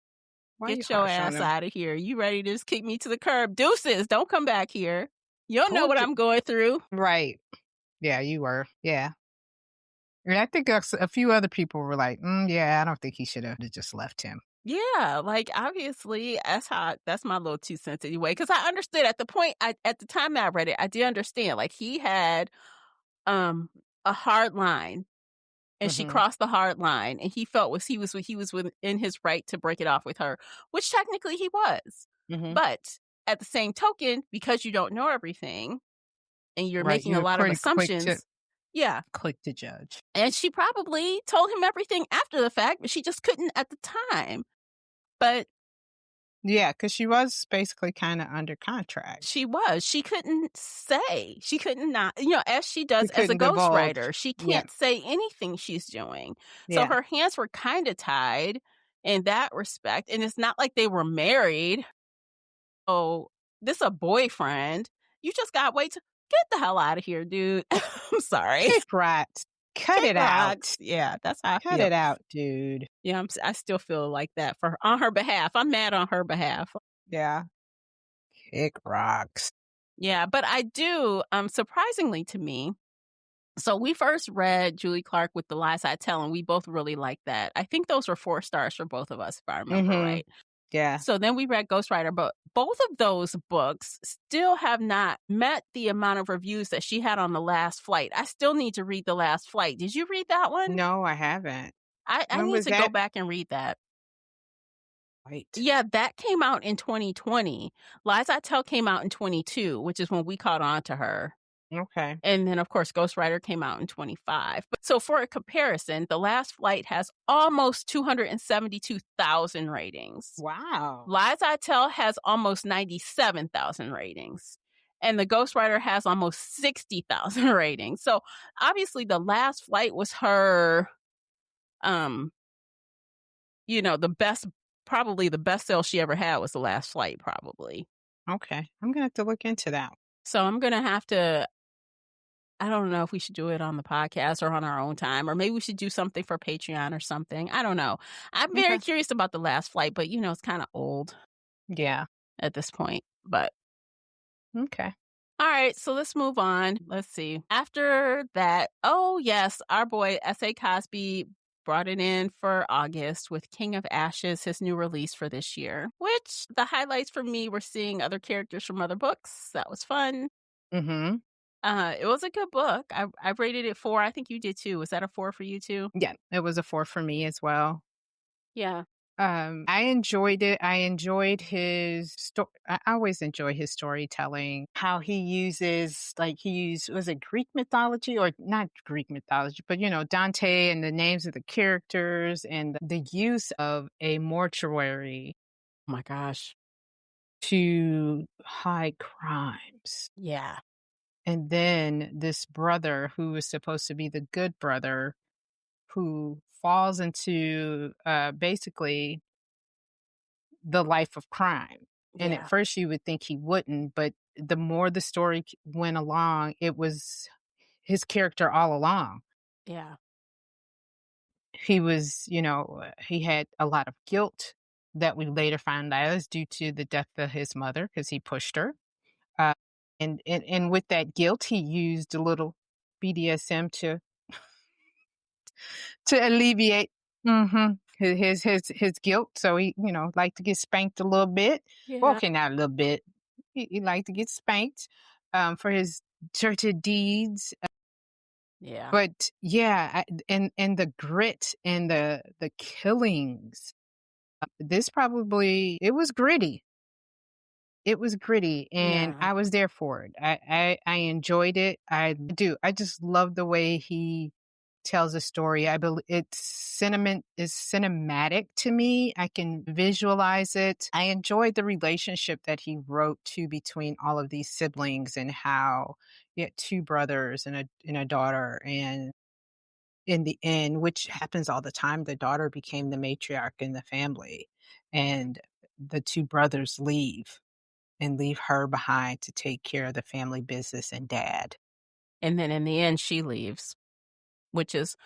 Why are you get your harsh on ass him?" out of here. You ready to just kick me to the curb? Deuces, don't come back here. You don't know Told what you. I'm going through. Right. Yeah, you were. Yeah. And I think a few other people were like, yeah, I don't think he should have just left him." Yeah, like, obviously, that's my little 2 cents anyway. Because I understood at the point at the time that I read it, I did understand, like, he had, a hard line, and she Mhm. crossed the hard line, and he was within his right to break it off with her, which technically he was. Mhm. But at the same token, because you don't know everything and you're Right, making you a were lot of pretty assumptions. Yeah, quick to judge. and she probably told him everything after the fact, but she just couldn't at the time. But Yeah, because she was basically kinda under contract. she couldn't say. She couldn't not, as she She does as a couldn't divulge. ghostwriter, she Yeah, can't say anything she's doing. So yeah. her hands were kinda tied in that respect, and it's not like they were married. Oh, this a boyfriend. You just got way to get the hell out of here, dude. I'm sorry. Kick rocks. Cut Kick it rocks. out. Yeah, that's how I Cut feel. it out, dude. Yeah, I still feel like that on her behalf. I'm mad on her behalf. Yeah. Kick rocks. Yeah, but I do, surprisingly to me, so we first read Julie Clark with The Lies I Tell, and we both really liked that. I think those were 4 stars for both of us, if I remember Mhm. right. Yeah. So then we read Ghostwriter, but both of those books still have not met the amount of reviews that she had on The Last Flight. I still need to read The Last Flight. Did you read that one? No, I haven't. I When need was to go that? back and read that. Wait. Yeah, that came out in 2020. Lies I Tell came out in 22, which is when we caught on to her. Okay. And then, of course, Ghostwriter came out in 25. But so for a comparison, The Last Flight has almost 272,000 ratings. Wow. Lies I Tell has almost 97,000 ratings. And the Ghostwriter has almost 60,000 ratings. So obviously The Last Flight was her, um, the best, probably the best sale she ever had was The Last Flight, probably. Okay. I'm gonna have to look into that. So I'm going to have to, I don't know if we should do it on the podcast or on our own time, or maybe we should do something for Patreon or something. I don't know. I'm very Okay. curious about The Last Flight, but it's kind of old Yeah. at this point. But Okay. all right, so let's move on. Let's see. After that, oh yes, our boy S.A. Cosby brought it in for August with King of Ashes, his new release for this year, which the highlights for me were seeing other characters from other books. That was fun. Mhm. It was a good book. I rated it 4. I think you did too. Was that a 4 for you too? Yeah, it was a 4 for me as well. Yeah. I enjoyed it. I enjoyed I always enjoy his storytelling. How he uses, was it Greek mythology or not Greek mythology, but Dante and the names of the characters and the use of a mortuary Oh my gosh. to hide crimes. Yeah. And then this brother who is supposed to be the good brother who falls into basically the life of crime. And at Yeah. first you would think he wouldn't, but the more the story went along, it was his character all along. Yeah. He was, he had a lot of guilt that we later found out is due to the death of his mother because he pushed her. Uh, and with that guilt, he used a little BDSM to alleviate his guilt. So he, liked to get spanked a little bit. Well, Yeah. okay, not a little bit. He liked to get spanked for his dirty deeds. Yeah. But yeah, and the grit and the killings. This probably it was gritty. It was gritty, and Yeah. I was there for it. I enjoyed it. I do. I just love the way he tells a story. I believe it's sentiment is cinematic to me. I can visualize it. I enjoyed the relationship that he wrote to between all of these siblings and how he had 2 brothers and a daughter, and in the end, which happens all the time, the daughter became the matriarch in the family, and the 2 brothers leave and leave her behind to take care of the family business and dad. And then in the end, she leaves, which is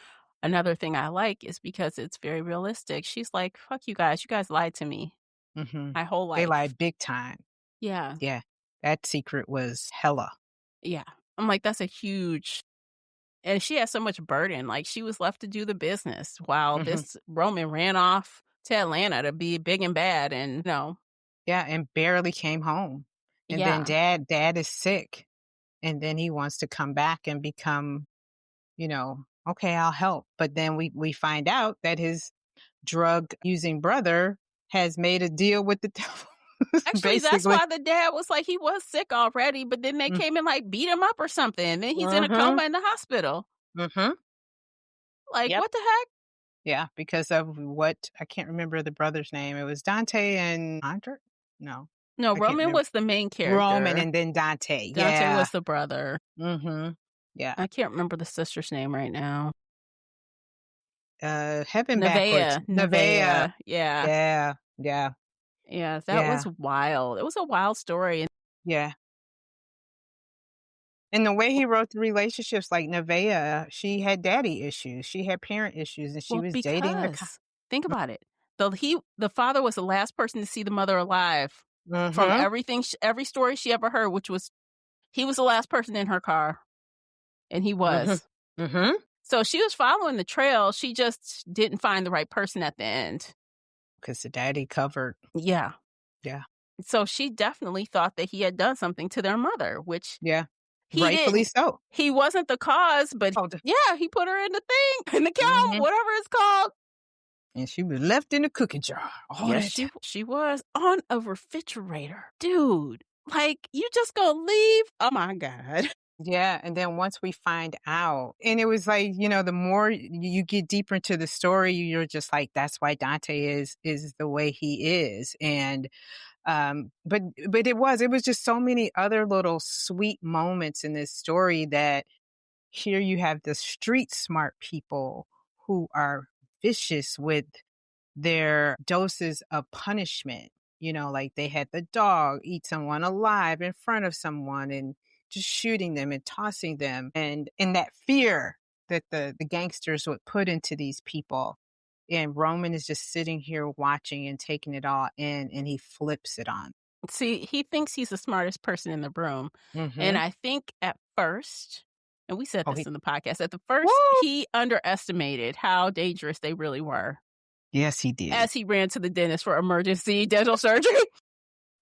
another thing I like is because it's very realistic. She's like, "Fuck you guys. You guys lied to me Mhm. my whole They life." lied big time. Yeah. Yeah. That secret was hella. Yeah. I'm like, that's a huge and she has so much burden. Like, she was left to do the business while Mhm. this Roman ran off to Atlanta to be big and bad and, Yeah, and barely came home. And then yeah. dad is sick, and then he wants to come back and become, "Okay, I'll help." But then we find out that his drug-using brother has made a deal with the devil, Actually, that's basically. why the dad was like, he was sick already, but then they Mm. came and, like, beat him up or something. Then he's in a Mhm. coma in the hospital. Mhm. Like, Yep. what the heck? Yeah, because of what I can't remember the brother's name. It was Dante and Andre? No, No, I can't Roman remember. was the main Roman character. and then Dante. Dante Yeah. was the brother. Mhm. Yeah. I can't remember the sister's name right now. Heaven backwards. Nevaeh. Nevaeh. Nevaeh. Yeah. Yeah. Yeah. Yeah, that Yeah. was wild. It was a wild story. And Yeah. And the way he wrote the relationships, like Nevaeh, she had daddy issues. She had parent issues, and she well, was dating the because think about it. The father was the last person to see the mother alive from Mhm. every story she ever heard, which was he was the last person in her car, and he Mhm. was. Mhm. So she was following the trail, she just didn't find the right person at the end. 'Cause the daddy covered. Yeah. Yeah. So she definitely thought that he had done something to their mother, which Yeah. he Rightfully didn't. so. He wasn't the cause, but Oh, yeah, he put her in the thing, in the cow, mhm. whatever it's called. And she was left in the cookie jar all Yes, that time. she was on a refrigerator. Dude, like, you just gonna leave? Oh my God. Yeah, and then once we find out and it was like, the more you get deeper into the story, you're just like, that's why Dante is the way he is, and, but it was just so many other little sweet moments in this story that here you have the street smart people who are vicious with their doses of punishment. Like they had the dog eat someone alive in front of someone and just shooting them and tossing them. And that fear that the gangsters would put into these people. And Roman is just sitting here watching and taking it all in, and he flips it on. See, he thinks he's the smartest person in the room. And Hmm. I think at first, and we said Oh, this he, in the podcast, at the first, woo! he underestimated how dangerous they really were Yes, he did. as he ran to the dentist for emergency dental surgery.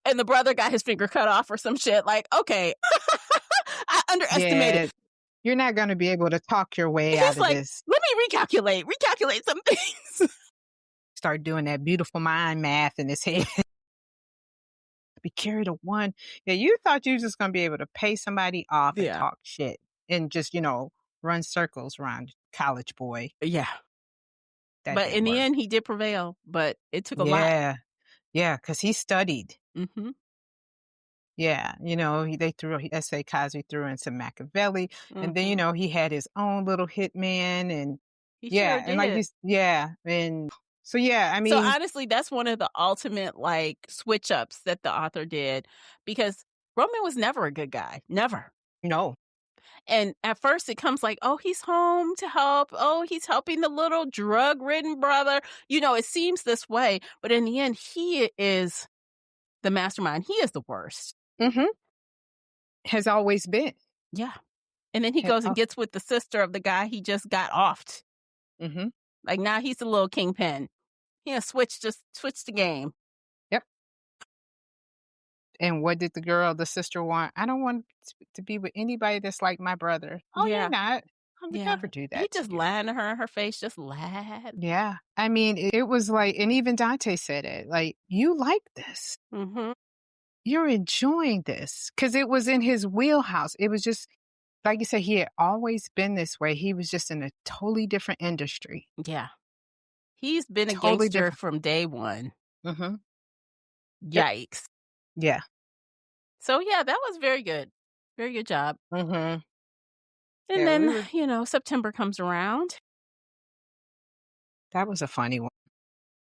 And the brother got his finger cut off or some shit. Like, okay, I underestimated. Yeah, you're not going to be able to talk your way out He's of like, this. let me recalculate some things. Start doing that beautiful mind math in his head. Be carried a one. Yeah, you thought you was just gonna be able to pay somebody off and Yeah. talk shit and just, run circles around college boy. Yeah. That But didn't in the work. end, he did prevail, but it took a lot. Yeah. Yeah, because he studied. Mhm. Yeah, let's say Cosby threw in some Machiavelli, and then, Mhm. he had his own little hitman and He sure yeah, and like did. he's yeah, and so yeah, I So mean, honestly, that's one of the ultimate like switch ups that the author did because Roman was never a good guy. Never. no. And at first it comes like, oh, he's home to help. Oh, he's helping the little drug ridden brother. It seems this way. But in the end, he is the mastermind. He is the worst. Mhm. Has always been. Yeah. And then he Ha goes and oh, gets with the sister of the guy he just got offed. mhm. Like now he's the little kingpin. Yeah, just switch the game. Yep. And what did the sister want? "I don't want to be with anybody that's like my brother." "Oh, you're Yeah. not. I would Yeah. never do He that to just you." lied to her in her face, just lied. Yeah. I mean, it was like and even Dante said it, like, "You like this. Mhm. You're enjoying this because it was in his wheelhouse. It was just like you said, he had always been this way. He was just in a totally different industry. Yeah. He's been a Totally gangster different. from day one. Mhm. Yep. Yikes. Yeah. So, yeah, that was very good. Very good job. Mhm. And Yeah, we then, were September comes around. That was a funny one.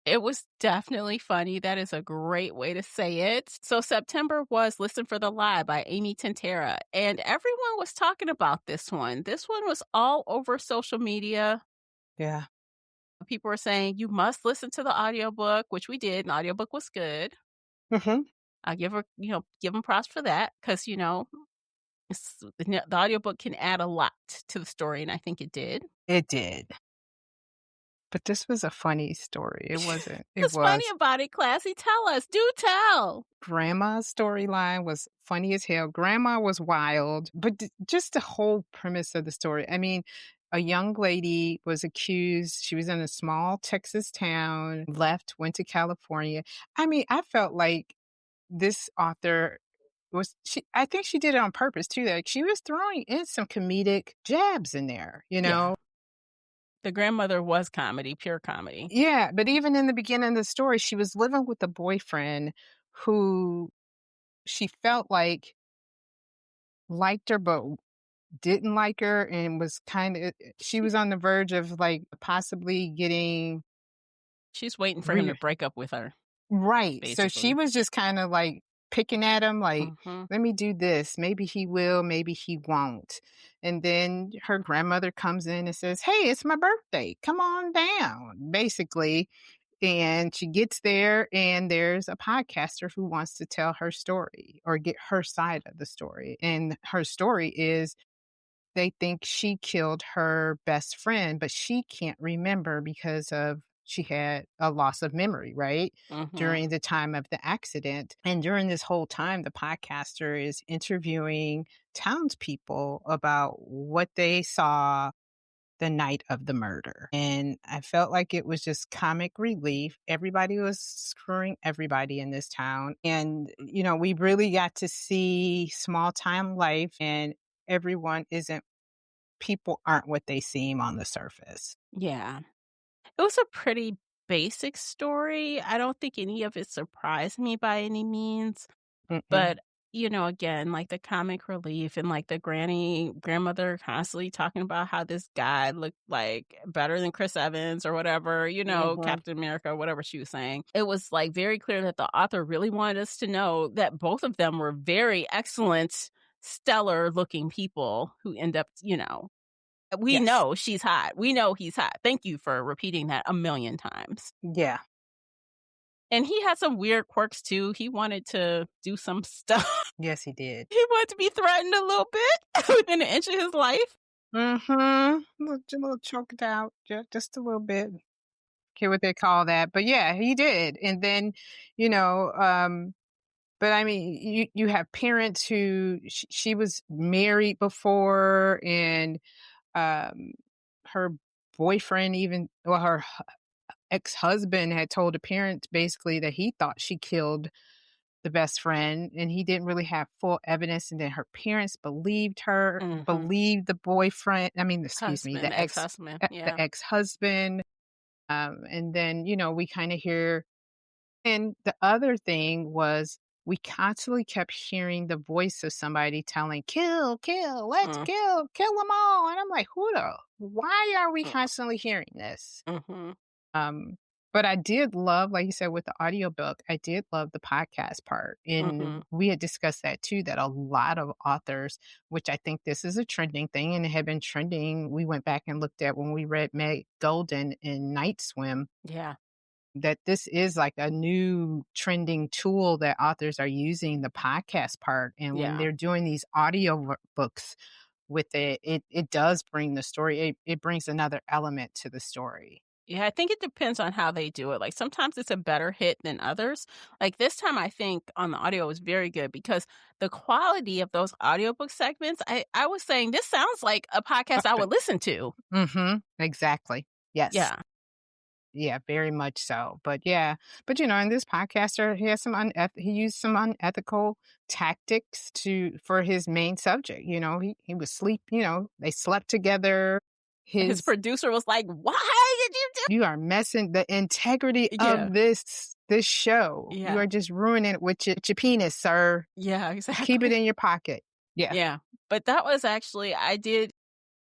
It was definitely funny. That is a great way to say it. So September was Listen for the Lie by Amy Tintera, and everyone was talking about this one. This one was all over social media. Yeah. People were saying, "You must listen to the audiobook," which we did, and the audiobook was good. Mhm. I give her, give them props for that because, the audiobook can add a lot to the story, and I think it did. It did. But this was a funny story. It wasn't. It What's funny was. about it, Classy? Tell us. Do tell. Grandma's storyline was funny as hell. Grandma was wild, but just the whole premise of the story. I mean, a young lady was accused. She was in a small Texas town, left, went to California. I mean, I felt like this author was she I think she did it on purpose too. Like she was throwing in some comedic jabs in there, you Yeah. know? The grandmother was comedy, pure comedy. Yeah, but even in the beginning of the story, she was living with a boyfriend who she felt like liked her, but didn't like her and was kinda she was on the verge of, like, possibly getting She's waiting for him to re break up with her, right, so she basically. was just kinda, like, picking at him, like, Mhm. "Let me do this. Maybe he will, maybe he won't." And then her grandmother comes in and says, "Hey, it's my birthday. Come on down," basically, and she gets there, and there's a podcaster who wants to tell her story or get her side of the story, and her story is they think she killed her best friend, but she can't remember because of she had a loss of memory, right? Mhm. During the time of the accident. And during this whole time, the podcaster is interviewing townspeople about what they saw the night of the murder. And I felt like it was just comic relief. Everybody was screwing everybody in this town. And, we really got to see small time life, and everyone isn't people aren't what they seem on the surface. Yeah. It was a pretty basic story. I don't think any of it surprised me by any means. Mm-mm. But, again, like the comic relief and like the grandmother constantly talking about how this guy looked like better than Chris Evans or whatever, Mhm. Captain America, whatever she was saying. It was like very clear that the author really wanted us to know that both of them were very excellent, stellar looking people who end up, we Yes. know she's hot. We know he's hot. Thank you for repeating that a million times. Yeah. And he had some weird quirks too. He wanted to do some stuff. Yes, he did. He wanted to be threatened a little bit within an inch of his life. Mhm. A little choked out, just a little bit. Care what they call that, but yeah, he did. And then, you know, but I mean, you have parents who she was married before, and um, her boyfriend even, well, her ex-husband had told the parents basically that he thought she killed the best friend, and he didn't really have full evidence, and then her parents believed her, Mhm. believed the boyfriend I mean, excuse me, Husband, ex-husband, the yeah. ex-husband, and then, we kinda hear and the other thing was we constantly kept hearing the voice of somebody telling, "Kill, kill, let's Mm, kill them all," and I'm like, why are we mm, constantly hearing this?" mhm. Um, but I did love, like you said, with the audiobook, I did love the podcast part. And Mhm. we had discussed that too, that a lot of authors, which I think this is a trending thing and it had been trending. We went back and looked at when we read Meg Golden in Night Swim, Yeah, that this is like a new trending tool that authors are using the podcast part. And when yeah. they're doing these audio books with it, it does bring the story, it brings another element to the story. Yeah, I think it depends on how they do it. Like, sometimes it's a better hit than others. Like, this time, I think on the audio was very good because the quality of those audiobook segments, I was saying, "This sounds like a podcast I would listen to." Mhm. Exactly. Yes. Yeah, Yeah, very much so. But yeah, but and this podcaster, he has some he used some unethical tactics for his main subject. He was they slept together. his His producer was like, "Why did you do?" You are messing the integrity Yeah, of this show. You yeah, are just ruining it with your penis, sir. yeah, Keep it exactly. in your pocket. Yeah. Yeah, but that was actually I did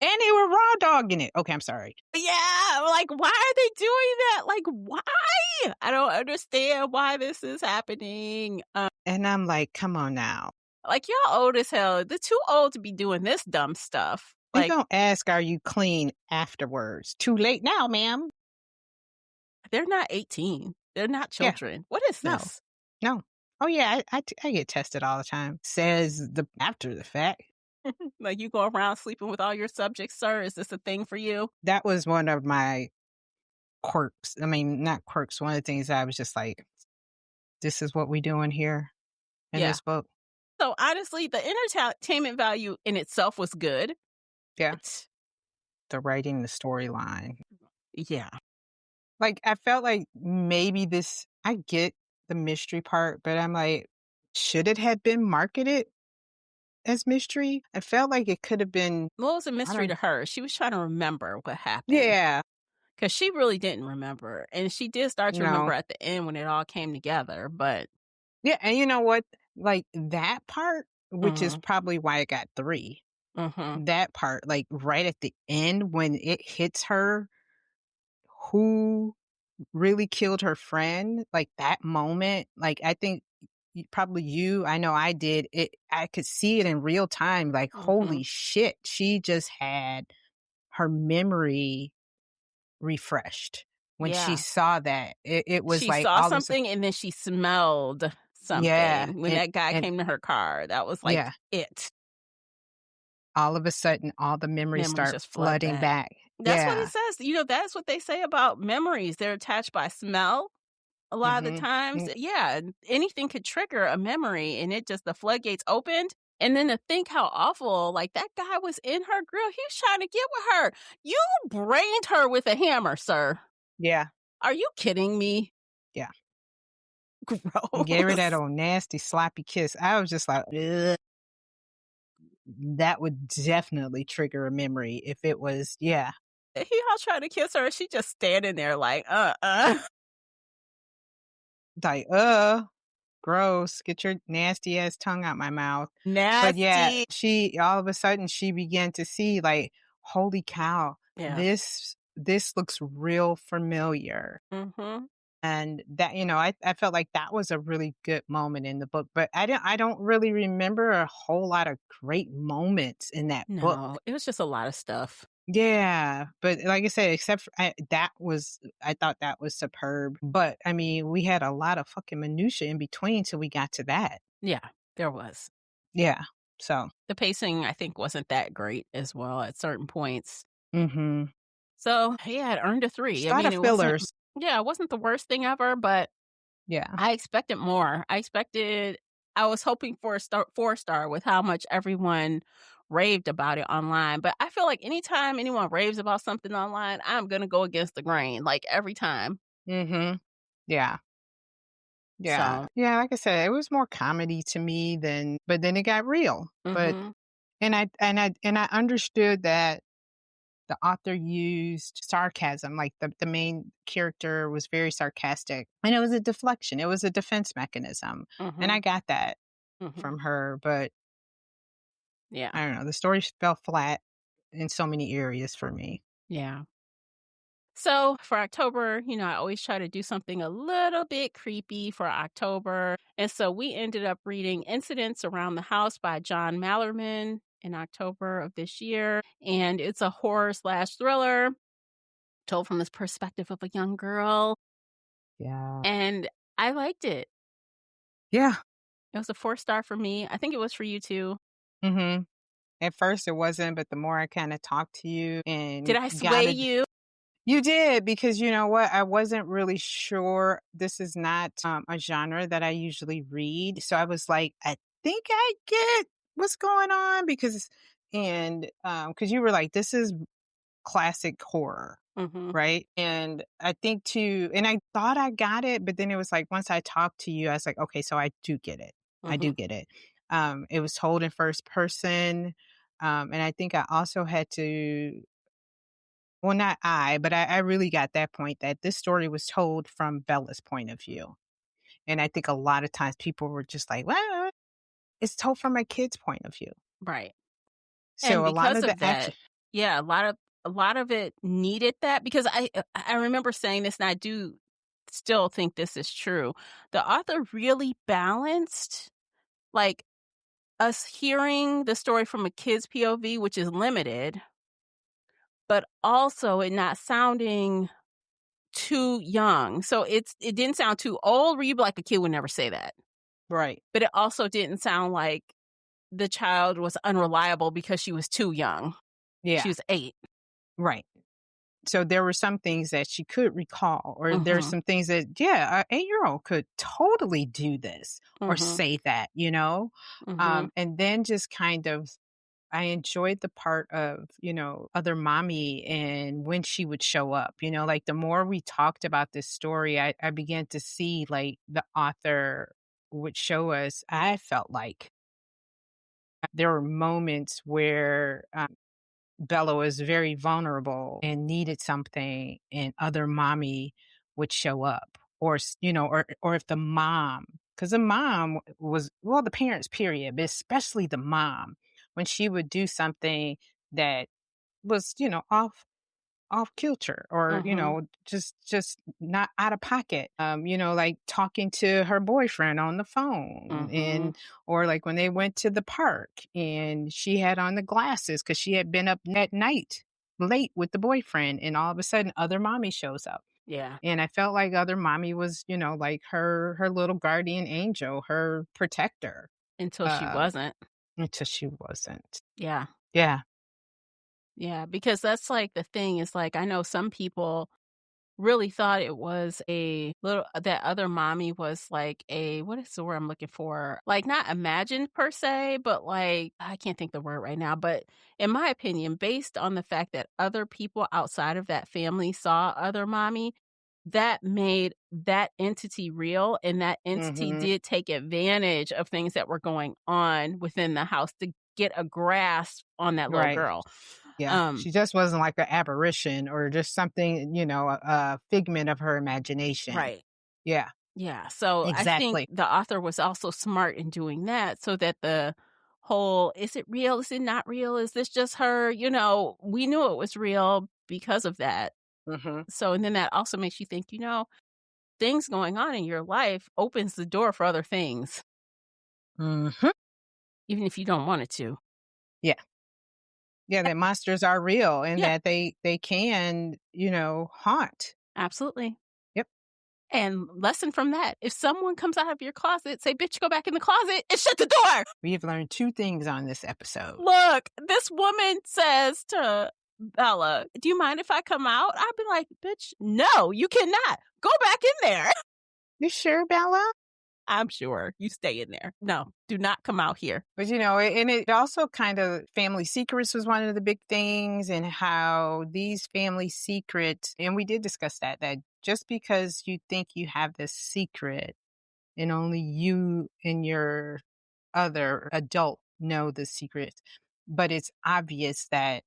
And they were raw dogging it. Okay, I'm sorry. Yeah, like, why are they doing that? Like, why? I don't understand why this is happening. And I'm like, come on now. Like, y'all old as hell. They're too old to be doing this dumb stuff. They Like, don't ask, are you clean afterwards? Too late now, ma'am. they're not 18. They're not Yeah, children. What is no, this? no. Oh, yeah, I get tested all the time. Says the after the fact. Like, you go around sleeping with all your subjects, sir? Is this a thing for you? That was one of my quirks. I mean, not quirks. One of the things I was just like, this is what we doing here in Yeah. this book. So, honestly, the entertainment value in itself was good. Yeah. But, The writing, the storyline. yeah. Like, I felt like maybe this, I get the mystery part, but I'm like, should it have been marketed as mystery? I felt like it could have been, What was a I mystery don't, to her? She was trying to remember what happened. yeah, Because she really didn't remember. And she did start to remember no. at the end when it all came together. But, Yeah, and you know what? Like that part, which is mm-hmm, probably why I got 3. mm-hmm, That part, like right at the end when it hits her who really killed her friend, like that moment, like I think probably I know I did it. I could see it in real time. Like, mm-hmm. holy shit, she just had her memory refreshed when she Yeah. saw that. It was She like saw all of a sudden, something and then she smelled yeah, something when that guy and came to her car. That was like yeah, it. all of a sudden, all the memories Memories start just flood flooding back. back. That's what he Yeah. says. That's what they say about memories. They're attached by smell a lot of the Mhm. times. Mm, Yeah, anything could trigger a memory and it just the floodgates opened. And then to think how awful, like that guy was in her grill. He was trying to get with her. You brained her with a hammer, sir. yeah, Are you kidding me? yeah. And gave her that Gross. old nasty sloppy kiss. I was just like, ugh. That would definitely trigger a memory if it was, yeah. He all trying to kiss her. She just standing there like, uh. Like, gross. Get your nasty ass tongue out my mouth. But yeah, Nasty. she all of a sudden she began to see like, holy cow, Yeah. this looks real familiar. Mm-hmm. And that, I felt like that was a really good moment in the book. But I don't really remember a whole lot of great moments in that book. No, it was just a lot of stuff. Yeah, but like I said, except for I thought that was superb. But I mean, we had a lot of fucking minutia in between till we got to that. Yeah, there was. Yeah. So, The pacing, I think, wasn't that great as well at certain points. mm-hmm. So, yeah, it earned a 3. Just I a lot mean, of fillers. it wasn't the worst thing ever, but Yeah. I expected more. I was hoping for a 4-star with how much everyone raved about it online. But I feel like anytime anyone raves about something online, I'm going to go against the grain, like every time. Mm-hmm. Yeah. Yeah. So, Yeah. Like I said, it was more comedy to me but then it got real. But hmm and I understood that the author used sarcasm, like the main character was very sarcastic, and it was a deflection. It was a defense mechanism, and hmm I got that hmm from her. But yeah, I don't know, the story fell flat in so many areas for me. yeah. So for October, I always try to do something a little bit creepy for October. And so we ended up reading Incidents Around the House by John Mallerman in October of this year. And it's a horror/thriller told from this perspective of a young girl. Yeah, And I liked it. yeah. It was a 4-star for me. I think it was for you too. Mm-hmm. At first, it wasn't, but the more I kind of talked to you Did and I got sway it, you? you did, because you know what? I wasn't really sure. This is not a genre that I usually read. So I was like, I think I get what's going on because you were like, this is classic horror, Mm-hmm. right? And I think too, and I thought I got it, but then it was like, once I talked to you, I was like, okay, so I do get it. I Mm-hmm. do get it. It was told in first person. And I think I also had to, well, not but I really got that point that this story was told from Bella's point of view. And I think a lot of times people were just like, well, it's told from my kid's point of view. Right. And So a lot because of the of that, action. Yeah, a lot of it needed that because I remember saying this, and I do still think this is true. The author really balanced, like, us hearing the story from a kid's POV, which is limited, but also it not sounding too young. So it didn't sound too old where you'd be like, a kid would never say that. Right. But it also didn't sound like the child was unreliable because she was too young. She Yeah. was 8. Right. So there were some things that she could recall, or there's Mhm. some things that, yeah, an 8-year-old could totally do this or Mhm. say that, you know? Mhm. And then just kind of, I enjoyed the part of, other mommy and when she would show up, like the more we talked about this story, I began to see like the author would show us, I felt like there were moments where Bella was very vulnerable and needed something, and other mommy would show up, or or if the mom, because the mom was, well, the parents, period, but especially the mom, when she would do something that was off kilter, or Mhm. just not out of pocket, like talking to her boyfriend on the phone, Mhm. and or like when they went to the park and she had on the glasses because she had been up at night late with the boyfriend, and all of a sudden other mommy shows up, Yeah. and I felt like other mommy was, like her little guardian angel, her protector, Until she uh wasn't. until she wasn't. Yeah. Yeah. Yeah, because that's, like, the thing is, like, I know some people really thought it was a little that other mommy was like a what is the word I'm looking for? Like, not imagined per se, but, like, I can't think the word right now, but in my opinion, based on the fact that other people outside of that family saw other mommy, that made that entity real, and that entity Mhm. did take advantage of things that were going on within the house to get a grasp on that little Right. girl. Yeah, Um, she just wasn't like an aberration or just something, a figment of her imagination. right. Yeah, Yeah, so I think exactly. the author was also smart in doing that so that the whole, "Is it real? Is it not real? Is this just her?" We knew it was real because of that. Mhm. So, and then that also makes you think, things going on in your life opens the door for other things, Mhm. even if you don't want it to. Yeah. Yeah, that monsters are real and Yeah, that they can, haunt. absolutely. Yep. And lesson from that, if someone comes out of your closet, say, "Bitch, go back in the closet and shut the door." We have learned 2 things on this episode. Look, this woman says to Bella, "Do you mind if I come out?" I'd be like, "Bitch, no, you cannot. Go back in there." You sure, Bella? I'm sure you stay in there. No, do not come out here. But, and it also kind of, family secrets was one of the big things, and how these family secrets, and we did discuss that just because you think you have this secret and only you and your other adult know the secret, but it's obvious that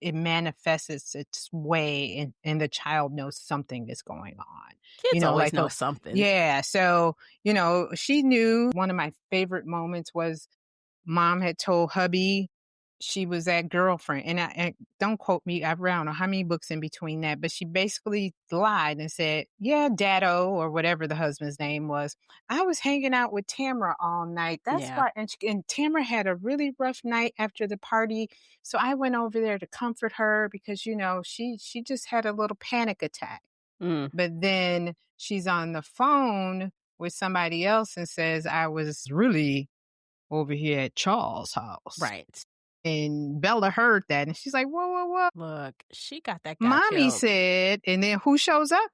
it manifests its way, and the child knows something is going on. Kids always Like know a, something. yeah. So, she knew. One of my favorite moments was mom had told hubby she was that girlfriend. And don't quote me, I don't know how many books in between that, but she basically lied and said, yeah, Daddo, or whatever the husband's name was. I was hanging out with Tamara all night. That's Yeah. why. And Tamara had a really rough night after the party. So I went over there to comfort her because, she just had a little panic attack. Mm, But then she's on the phone with somebody else and says, I was really over here at Charles' house. right. And Bella heard that and she's like, whoa, whoa, whoa. Look, she got that guy Mommy killed. said, and then who shows up?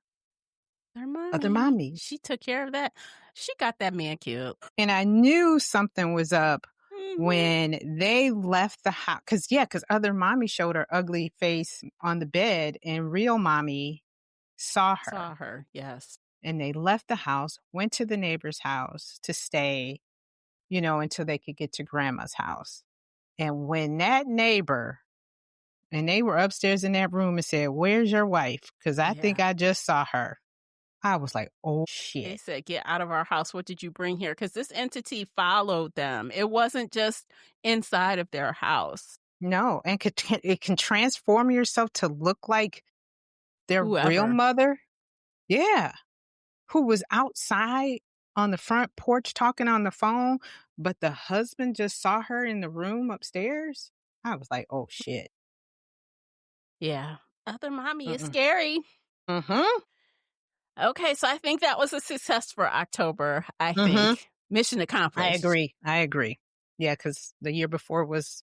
Her Other mommy. mommies. She took care of that. She got that man killed. And I knew something was up Mhm. when they left the house. Because other mommy showed her ugly face on the bed, and real mommy saw her. Saw her. Yes. And they left the house, went to the neighbor's house to stay, until they could get to grandma's house. And when that neighbor, and they were upstairs in that room and said, where's your wife? Because I think Yeah. I just saw her. I was like, oh They shit. said, "Get out of our house. What did you bring here?" Because this entity followed them. It wasn't just inside of their house. No, and it can transform yourself to look like their real Whoever. mother. Yeah. Who was outside on the front porch talking on the phone, but the husband just saw her in the room upstairs. I was like, "Oh, shit." Yeah. Other mommy is Mm-mm. scary. Mhm. Okay, so I think that was a success for October, I Mhm. think. Mission I accomplished. agree. I agree. Yeah, because the year before was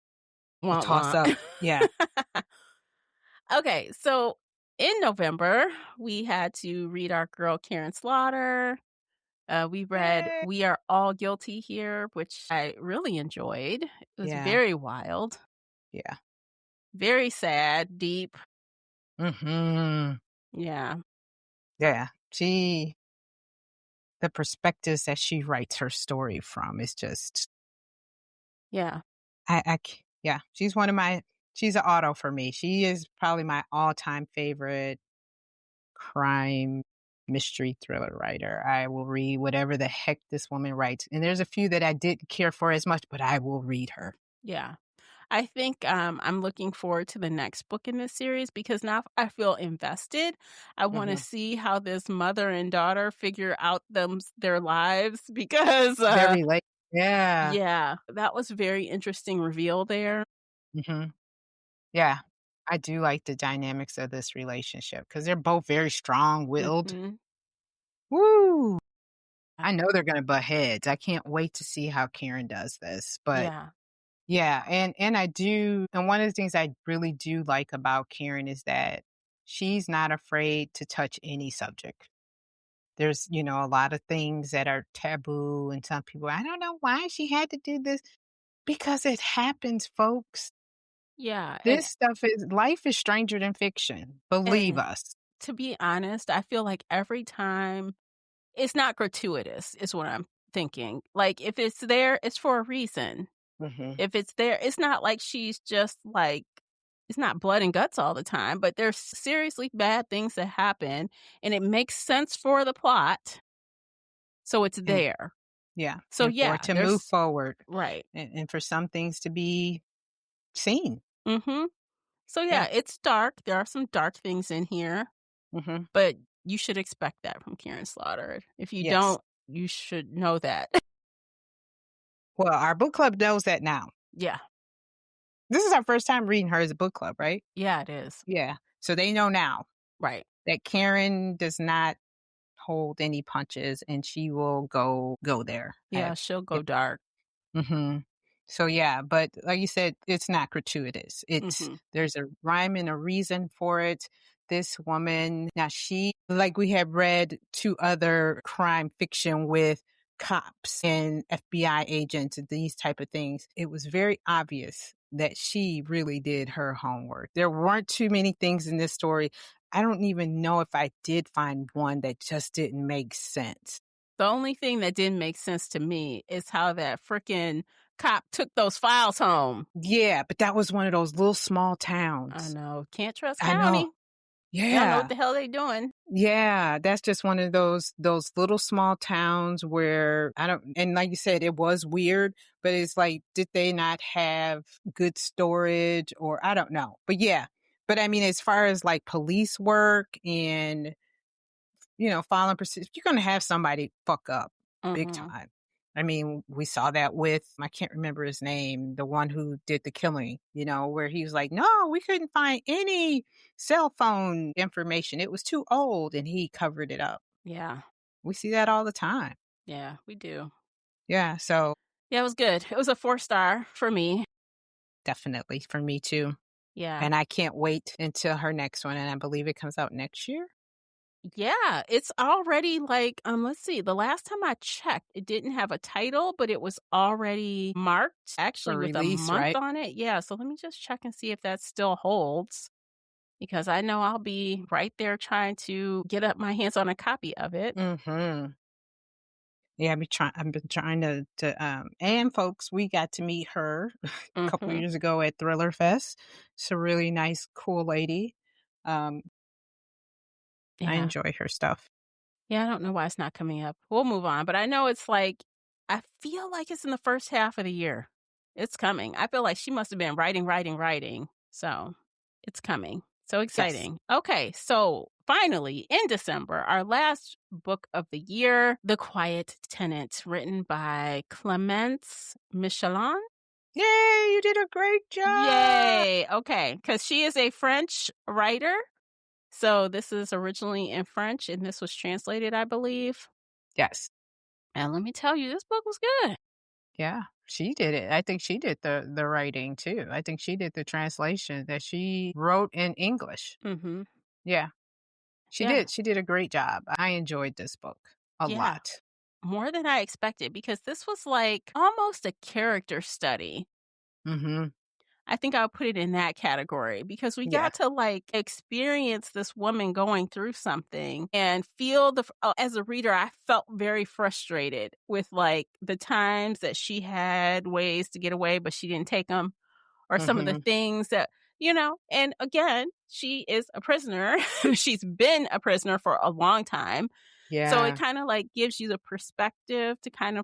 a Wah, wah. toss-up. Yeah. Okay, so in November, we had to read our girl Karen Slaughter. We read Yay. We Are All Guilty Here, which I really enjoyed. It was Yeah. very wild, Yeah. very sad, deep. Mhm. Yeah, Yeah. The perspectives that she writes her story from is just yeah, yeah, she's an auto for me. She is probably my all-time favorite crime mystery thriller writer. I will read whatever the heck this woman writes. And there's a few that I didn't care for as much, but I will read her. yeah. I think I'm looking forward to the next book in this series because now I feel invested. I want to Mhm. see how this mother and daughter figure out their lives because, Very late. Yeah. yeah, that was a very interesting reveal there. Mhm. Yeah. I do like the dynamics of this relationship because 'cause they're both very strong-willed. Hmm. Woo! I know they're gonna butt heads. I can't wait to see how Karen does this, but Yeah, yeah, and one of the things I really do like about Karen is that she's not afraid to touch any subject. There's, a lot of things that are taboo and some people, "I don't know why she had to do this." Because it happens, folks. yeah, This stuff is life is stranger than fiction. Believe and us. to be honest, I feel like every time it's not gratuitous, is what I'm thinking. Like if it's there, it's for a reason. Mhm. If it's there, it's not like she's just like it's not blood and guts all the time, but there's seriously bad things that happen and it makes sense for the plot, so it's And there. yeah, So and for it yeah, to move there's forward right. and for some things to be seen. Mhm. So Yeah. yeah, it's dark. There are some dark things in here, Mhm. but you should expect that from Karen Slaughter. If you Yes. don't, you should know that. Well, our book club knows that now. Yeah. This is our first time reading her as a book club, right? Yeah, it is. Yeah. So they know now Right. that Karen does not hold any punches and she will go there. Yeah, she'll Yeah. go dark. Mhm. So, yeah, but like you said, it's not gratuitous. Mhm. There's a rhyme and a reason for it. This woman, now like we have read 2 other crime fiction with cops and FBI agents and these type of things. It was very obvious that she really did her homework. There weren't too many things in this story. I don't even know if I did find one that just didn't make sense. The only thing that didn't make sense to me is how that fricking cop took those files home. Yeah, but that was one of those little small I towns. know. Can't trust I know. county. They don't know what Yeah. the hell they doing. Yeah, that's just one of those little small towns where I don't and like you said, it was weird, but it's like, did they not have good storage or I don't know. But yeah. But I mean, as far as like police work and following procedures, you're gonna have somebody fuck up big Mhm. time. I mean, we saw that with I can't remember his name, the one who did the killing, where he was like, "No, we couldn't find any cell phone information. It was too old," and he covered it up. Yeah. We see that all the time. Yeah, we do. Yeah, so Yeah, it was good. It was a 4-star for me. definitely for me too. Yeah. And I can't wait until her next one, and I believe it comes out next year Yeah, it's already like, let's see, the last time I checked, it didn't have a title, but it was already marked actually for with a release, month right? on it. Yeah, so let me just check and see if that still holds because I know I'll be right there trying to get up my hands on a copy of it. Mhm. Yeah, I've been trying and folks, we got to meet her a couple Mhm. years ago at Thriller Fest. She's a really nice, cool lady. Um, I Yeah. enjoy her stuff. Yeah, I don't know why it's not coming up. We'll move on, but I know it's like I feel like it's in the first half of the year. It's coming. I feel like she must have been writing, writing, writing. So it's coming. So Yes. exciting. Okay, so finally, in December, our last book of the year, The Quiet Tenant, written by Clemence Michelin. Yay, you did a great job. Yay! Okay, because she is a French writer. So this is originally in French, and this was translated, I believe. Yes. And let me tell you, this book was good. Yeah, she did it. I think she did the writing too. I think she did the translation that she wrote in English. Mhm. Yeah, she Yeah. did. She did a great job. I enjoyed this book a Yeah. lot. More than I expected because this was like almost a character study. Mhm. I think I'll put it in that category because we Yeah. got to like experience this woman going through something and feel as a reader, I felt very frustrated with like the times that she had ways to get away, but she didn't take them, or some of the Mhm. things that, and again, she is a prisoner. She's been a prisoner for a long time. So it Yeah, kind of like gives you the perspective to kind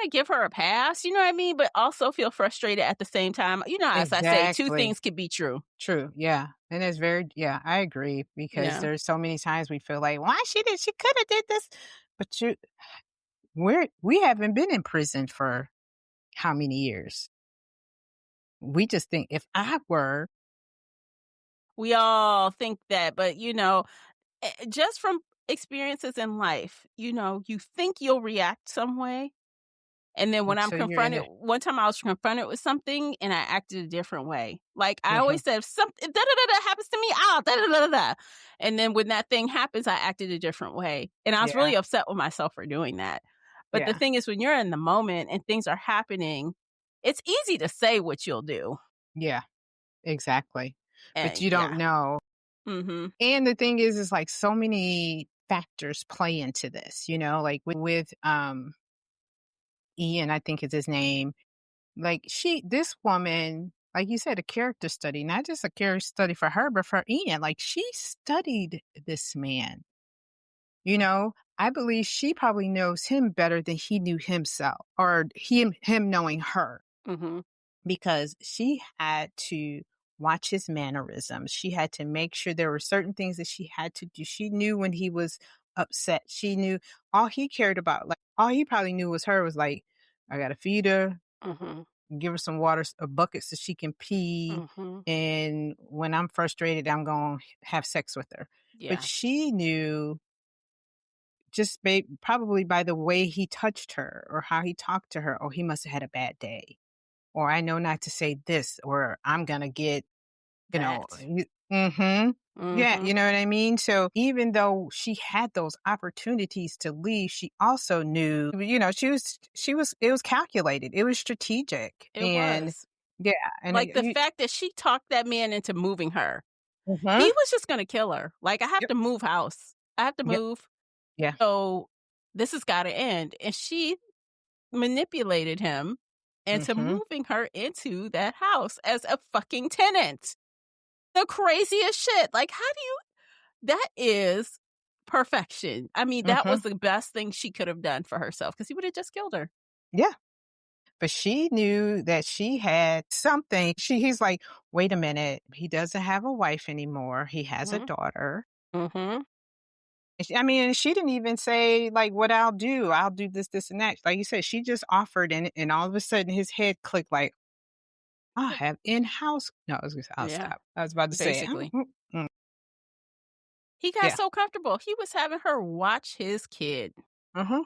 of give her a pass, you know what I mean? But also feel frustrated at the same time. As I say, two exactly. things could be true. True. Yeah. And it's very yeah, I agree because Yeah. there's so many times we feel like, why she could have did this. But we haven't been in prison for how many years? We just think if I were We all think that, but just from experiences in life, you think you'll react some way. And then when I'm until you're in confronted, a one time I was confronted with something and I acted a different way. Like I mhm, always said, if something da da da da happens to me, ah da da da da da. And then when that thing happens, I acted a different way. And I was yeah, really upset with myself for doing that. But the yeah, thing is, when you're in the moment and things are happening, it's easy to say what you'll do. yeah, exactly. But And you don't yeah. know. Mm-hmm. And the thing is like so many factors play into this, like with Ian, I think is his name. Like this woman, like you said, a character study, not just a character study for her, but for Ian. Like she studied this man, I believe she probably knows him better than he knew himself or him knowing her Mm-hmm. because she had to watch his mannerisms. She had to make sure there were certain things that she had to do. She knew when he was upset. She knew all he cared about. Like all he probably knew was her was like, I gotta feed her, Mm-hmm. give her some water, a bucket so she can pee. Mm-hmm. And when I'm frustrated, I'm going to have sex with her. But Yeah. she knew just probably by the way he touched her or how he talked to her, oh, he must have had a bad day. Or I know not to say this, or I'm going to get, That. mm-hmm. Yeah, Mm-hmm. you know what I mean? So even though she had those opportunities to leave, she also knew, it was calculated. It was strategic. It And was. yeah, and Like the fact that she talked that man into moving her. He mhm. was just gonna kill her. Like, I have Yep, to move house. I have to yep, move. yeah, So this has gotta end. And she manipulated him into mhm, moving her into that house as a fucking tenant. The craziest shit. Like, how do you that is perfection. I mean, that mhm, was the best thing she could have done for herself because he would have just killed her. yeah. But she knew that she had something. He's like, wait a minute, he doesn't have a wife anymore. He has a Mhm. daughter. Mhm. I mean, she didn't even say like what I'll do. I'll do this, this, and that. Like you said, she just offered, and all of a sudden his head clicked. Like I have in house. No, I'll Yeah, stop. I was about to say, basically. mm, He got yeah, so comfortable. He was having her watch his kid. uh-huh.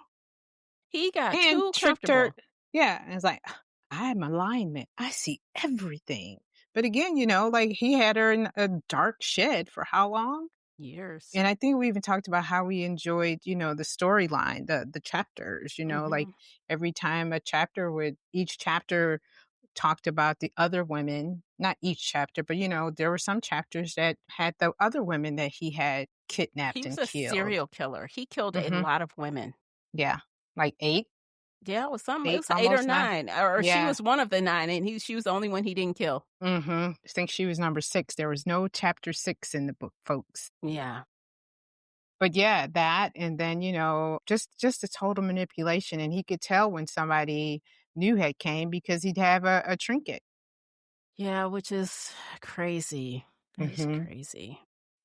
He got And too tricked her. comfortable. Yeah, and it's like I am alignment. I see everything. But again, like he had her in a dark shed for how long? Years. And I think we even talked about how we enjoyed, the storyline, the chapters, like Mhm. every time each chapter talked about the other women, not each chapter, but there were some chapters that had the other women that he had He kidnapped was and a killed. serial killer. He killed a Mhm. lot of women. Yeah. Like 8, Yeah, it 8, was 8 or almost 9. 9, or she Yeah. was one of the 9, and she was the only one he didn't kill. Mhm. I think she was number 6. There was no chapter 6 in the book, folks. Yeah. But yeah, that and then, just a total manipulation, and he could tell when somebody new head came because he'd have a trinket. Yeah, which is crazy. That is Hmm. crazy.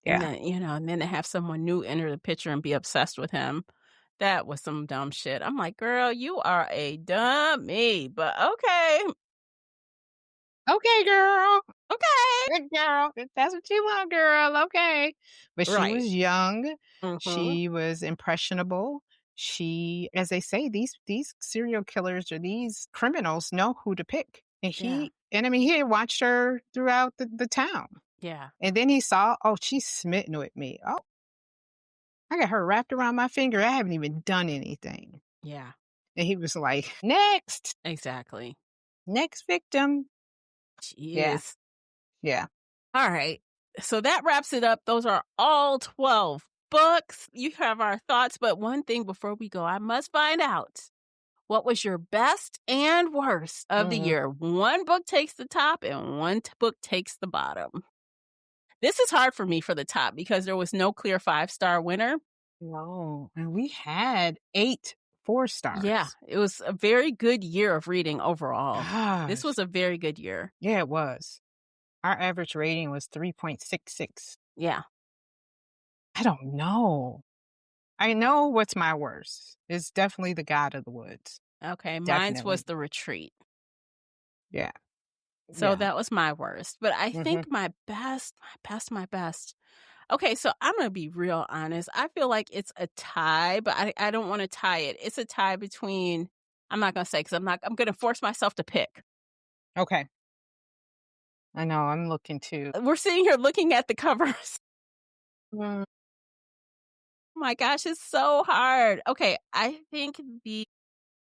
And Yeah. then, and then to have someone new enter the picture and be obsessed with him, that was some dumb shit. I'm like, "Girl, you are a dummy," but okay, Okay, girl. okay. Good girl. If that's what you want, girl. Okay. But she Right. was young. Mhm. She was impressionable. She, as they say, these serial killers or these criminals know who to pick. Yeah. And I mean, he had watched her throughout the town. Yeah. And then he saw, oh, she's smitten with me. Oh, I got her wrapped around my finger. I haven't even done anything. Yeah. And he was like, next, Exactly. next victim. Yeah. Jeez. Yeah. All right. So that wraps it up. Those are all 12 books. You have our thoughts, but one thing before we go, I must find out what was your best and worst of the Mhm. year. One book takes the top and one book takes the bottom. This is hard for me for the top because there was no clear 5-star winner. No, and we had 8 4 Yeah, stars. it was a very good year of reading overall. This Gosh. was a very good year. Yeah, it was. Our average rating was 3.66. Yeah. I don't know. I know what's my worst. It's definitely The God of the Woods. Okay. Mine's was Definitely. The Retreat. Yeah. So Yeah. that was my worst. But I Mhm. think my best. Okay, so I'm gonna be real honest. I feel like it's a tie, but I don't want to tie it. It's a tie between I'm not gonna say because I'm gonna force myself to pick. Okay. I know, I'm looking too. We're sitting here looking at the covers. Mm. Oh my gosh, it's so hard. Okay, I think the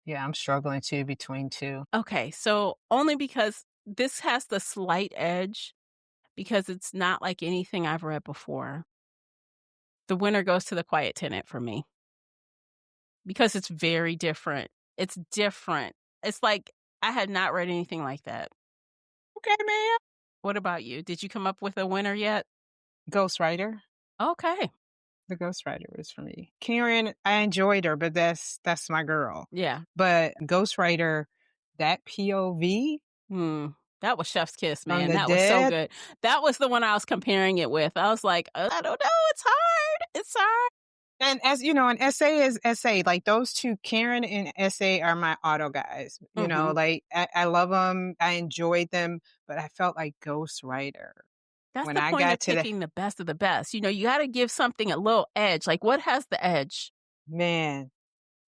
Yeah, I'm struggling too between 2. okay, so only because this has the slight edge because it's not like anything I've read before. The winner goes to The Quiet Tenant for me. Because it's very different. It's different. It's like I had not read anything like that. Okay, man. What about you? Did you come up with a winner yet? Ghostwriter. Okay. The Ghostwriter was for me. Karen, I enjoyed her, but that's my girl. Yeah. But Ghostwriter, that POV Hmm. That was Chef's Kiss, from man. the That was so dead. good. That was the one I was comparing it with. I was like, I don't know. It's hard. It's hard. And as you know, an essay is essay. Like those two, Karen and essay, are my auto guys. Hmm. Like I love them. I enjoyed them, but I felt like Ghostwriter That's when the I point got of to the picking the best of the best. You got to give something a little edge. Like, what has the edge? man.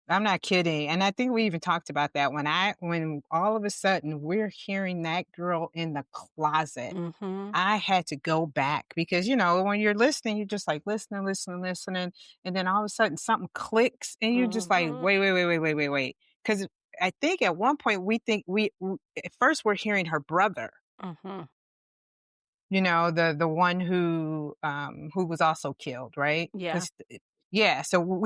I'm not kidding. And I think we even talked about that when all of a sudden we're hearing that girl in the closet. Hmm. I had to go back because, when you're listening, you're just like listening, listening, listening. And then all of a sudden something clicks and you're just like, Hmm. wait, wait, wait, wait, wait, wait, wait. Because I think at one point we think at first we're hearing her brother, Hmm. the one who was also killed, right? Yeah. 'Cause yeah, so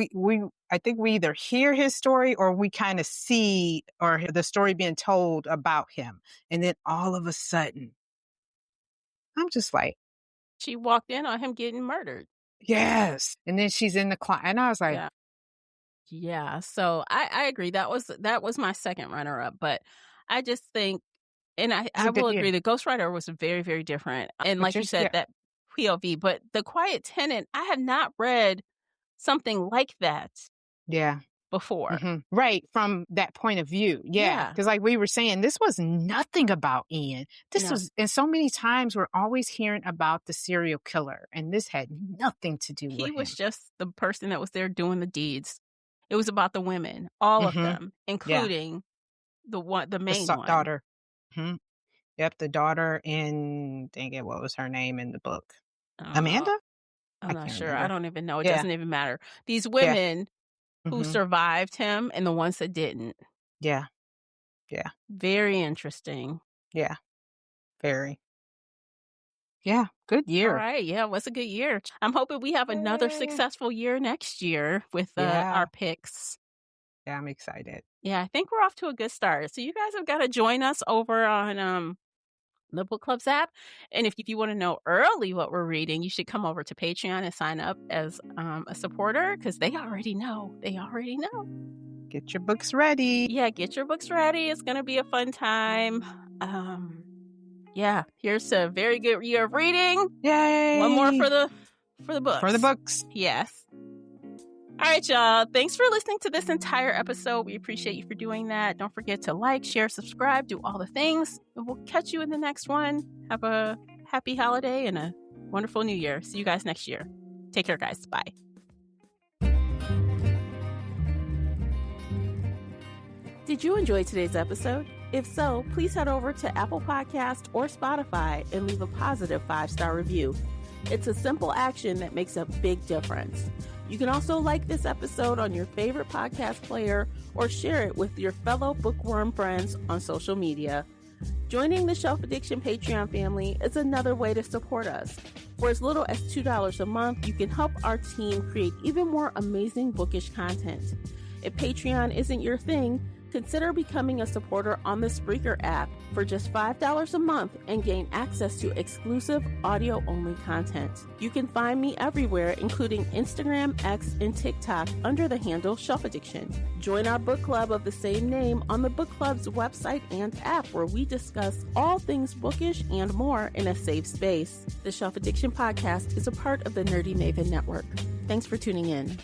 I think we either hear his story or we kind of see or hear the story being told about him. And then all of a sudden, I'm just like, She walked in on him getting murdered. yes. And then she's in the closet. And I was like, Yeah. Yeah, so I agree. That was my second runner up, but I just think and it's I a good will agree year. that Ghost Rider was very, very different. And But like you're, you said, yeah, that POV, but The Quiet Tenant, I had not read something like that yeah. before. Right. From that point of view. Yeah. Yeah. Cause like we were saying, this was nothing about Ian. This No. was, and so many times we're always hearing about the serial killer and this had nothing to do He with was him. just the person that was there doing the deeds. It was about the women, all of Hmm. them, Yeah. including the main one. Daughter. Mhm. Yep, the daughter in dang it, what was her name in the book? I don't know. Amanda? I'm I not can't sure. I remember. don't even know. It Yeah, doesn't even matter. These yeah, women who mhm, survived him and the ones that didn't. yeah, yeah, Very interesting. yeah, very. Yeah, good All year. right. Yeah, it was a good year. I'm hoping we have another Yay. successful year next year with Yeah, our picks. yeah, I'm excited. Yeah, I think we're off to a good start. So you guys have got to join us over on the Book Clubs app. And if you want to know early what we're reading, you should come over to Patreon and sign up as a supporter because they already know. They already know. Get your books ready. Yeah, get your books ready. It's going to be a fun time. Yeah, here's a very good year of reading. Yay! One more for the books. For the books. Yes. All right, y'all. Thanks for listening to this entire episode. We appreciate you for doing that. Don't forget to like, share, subscribe, do all the things. And we'll catch you in the next one. Have a happy holiday and a wonderful new year. See you guys next year. Take care, guys. Bye. Did you enjoy today's episode? If so, please head over to Apple Podcast or Spotify and leave a positive 5-star review. It's a simple action that makes a big difference. You can also like this episode on your favorite podcast player or share it with your fellow bookworm friends on social media. Joining the Shelf Addiction Patreon family is another way to support us. For as little as $2 a month, you can help our team create even more amazing bookish content. If Patreon isn't your thing, consider becoming a supporter on the Spreaker app for just $5 a month and gain access to exclusive audio-only content. You can find me everywhere, including Instagram, X, and TikTok under the handle Shelf Addiction. Join our book club of the same name on the book club's website and app, where we discuss all things bookish and more in a safe space. The Shelf Addiction podcast is a part of the Nerdy Maven Network. Thanks for tuning in.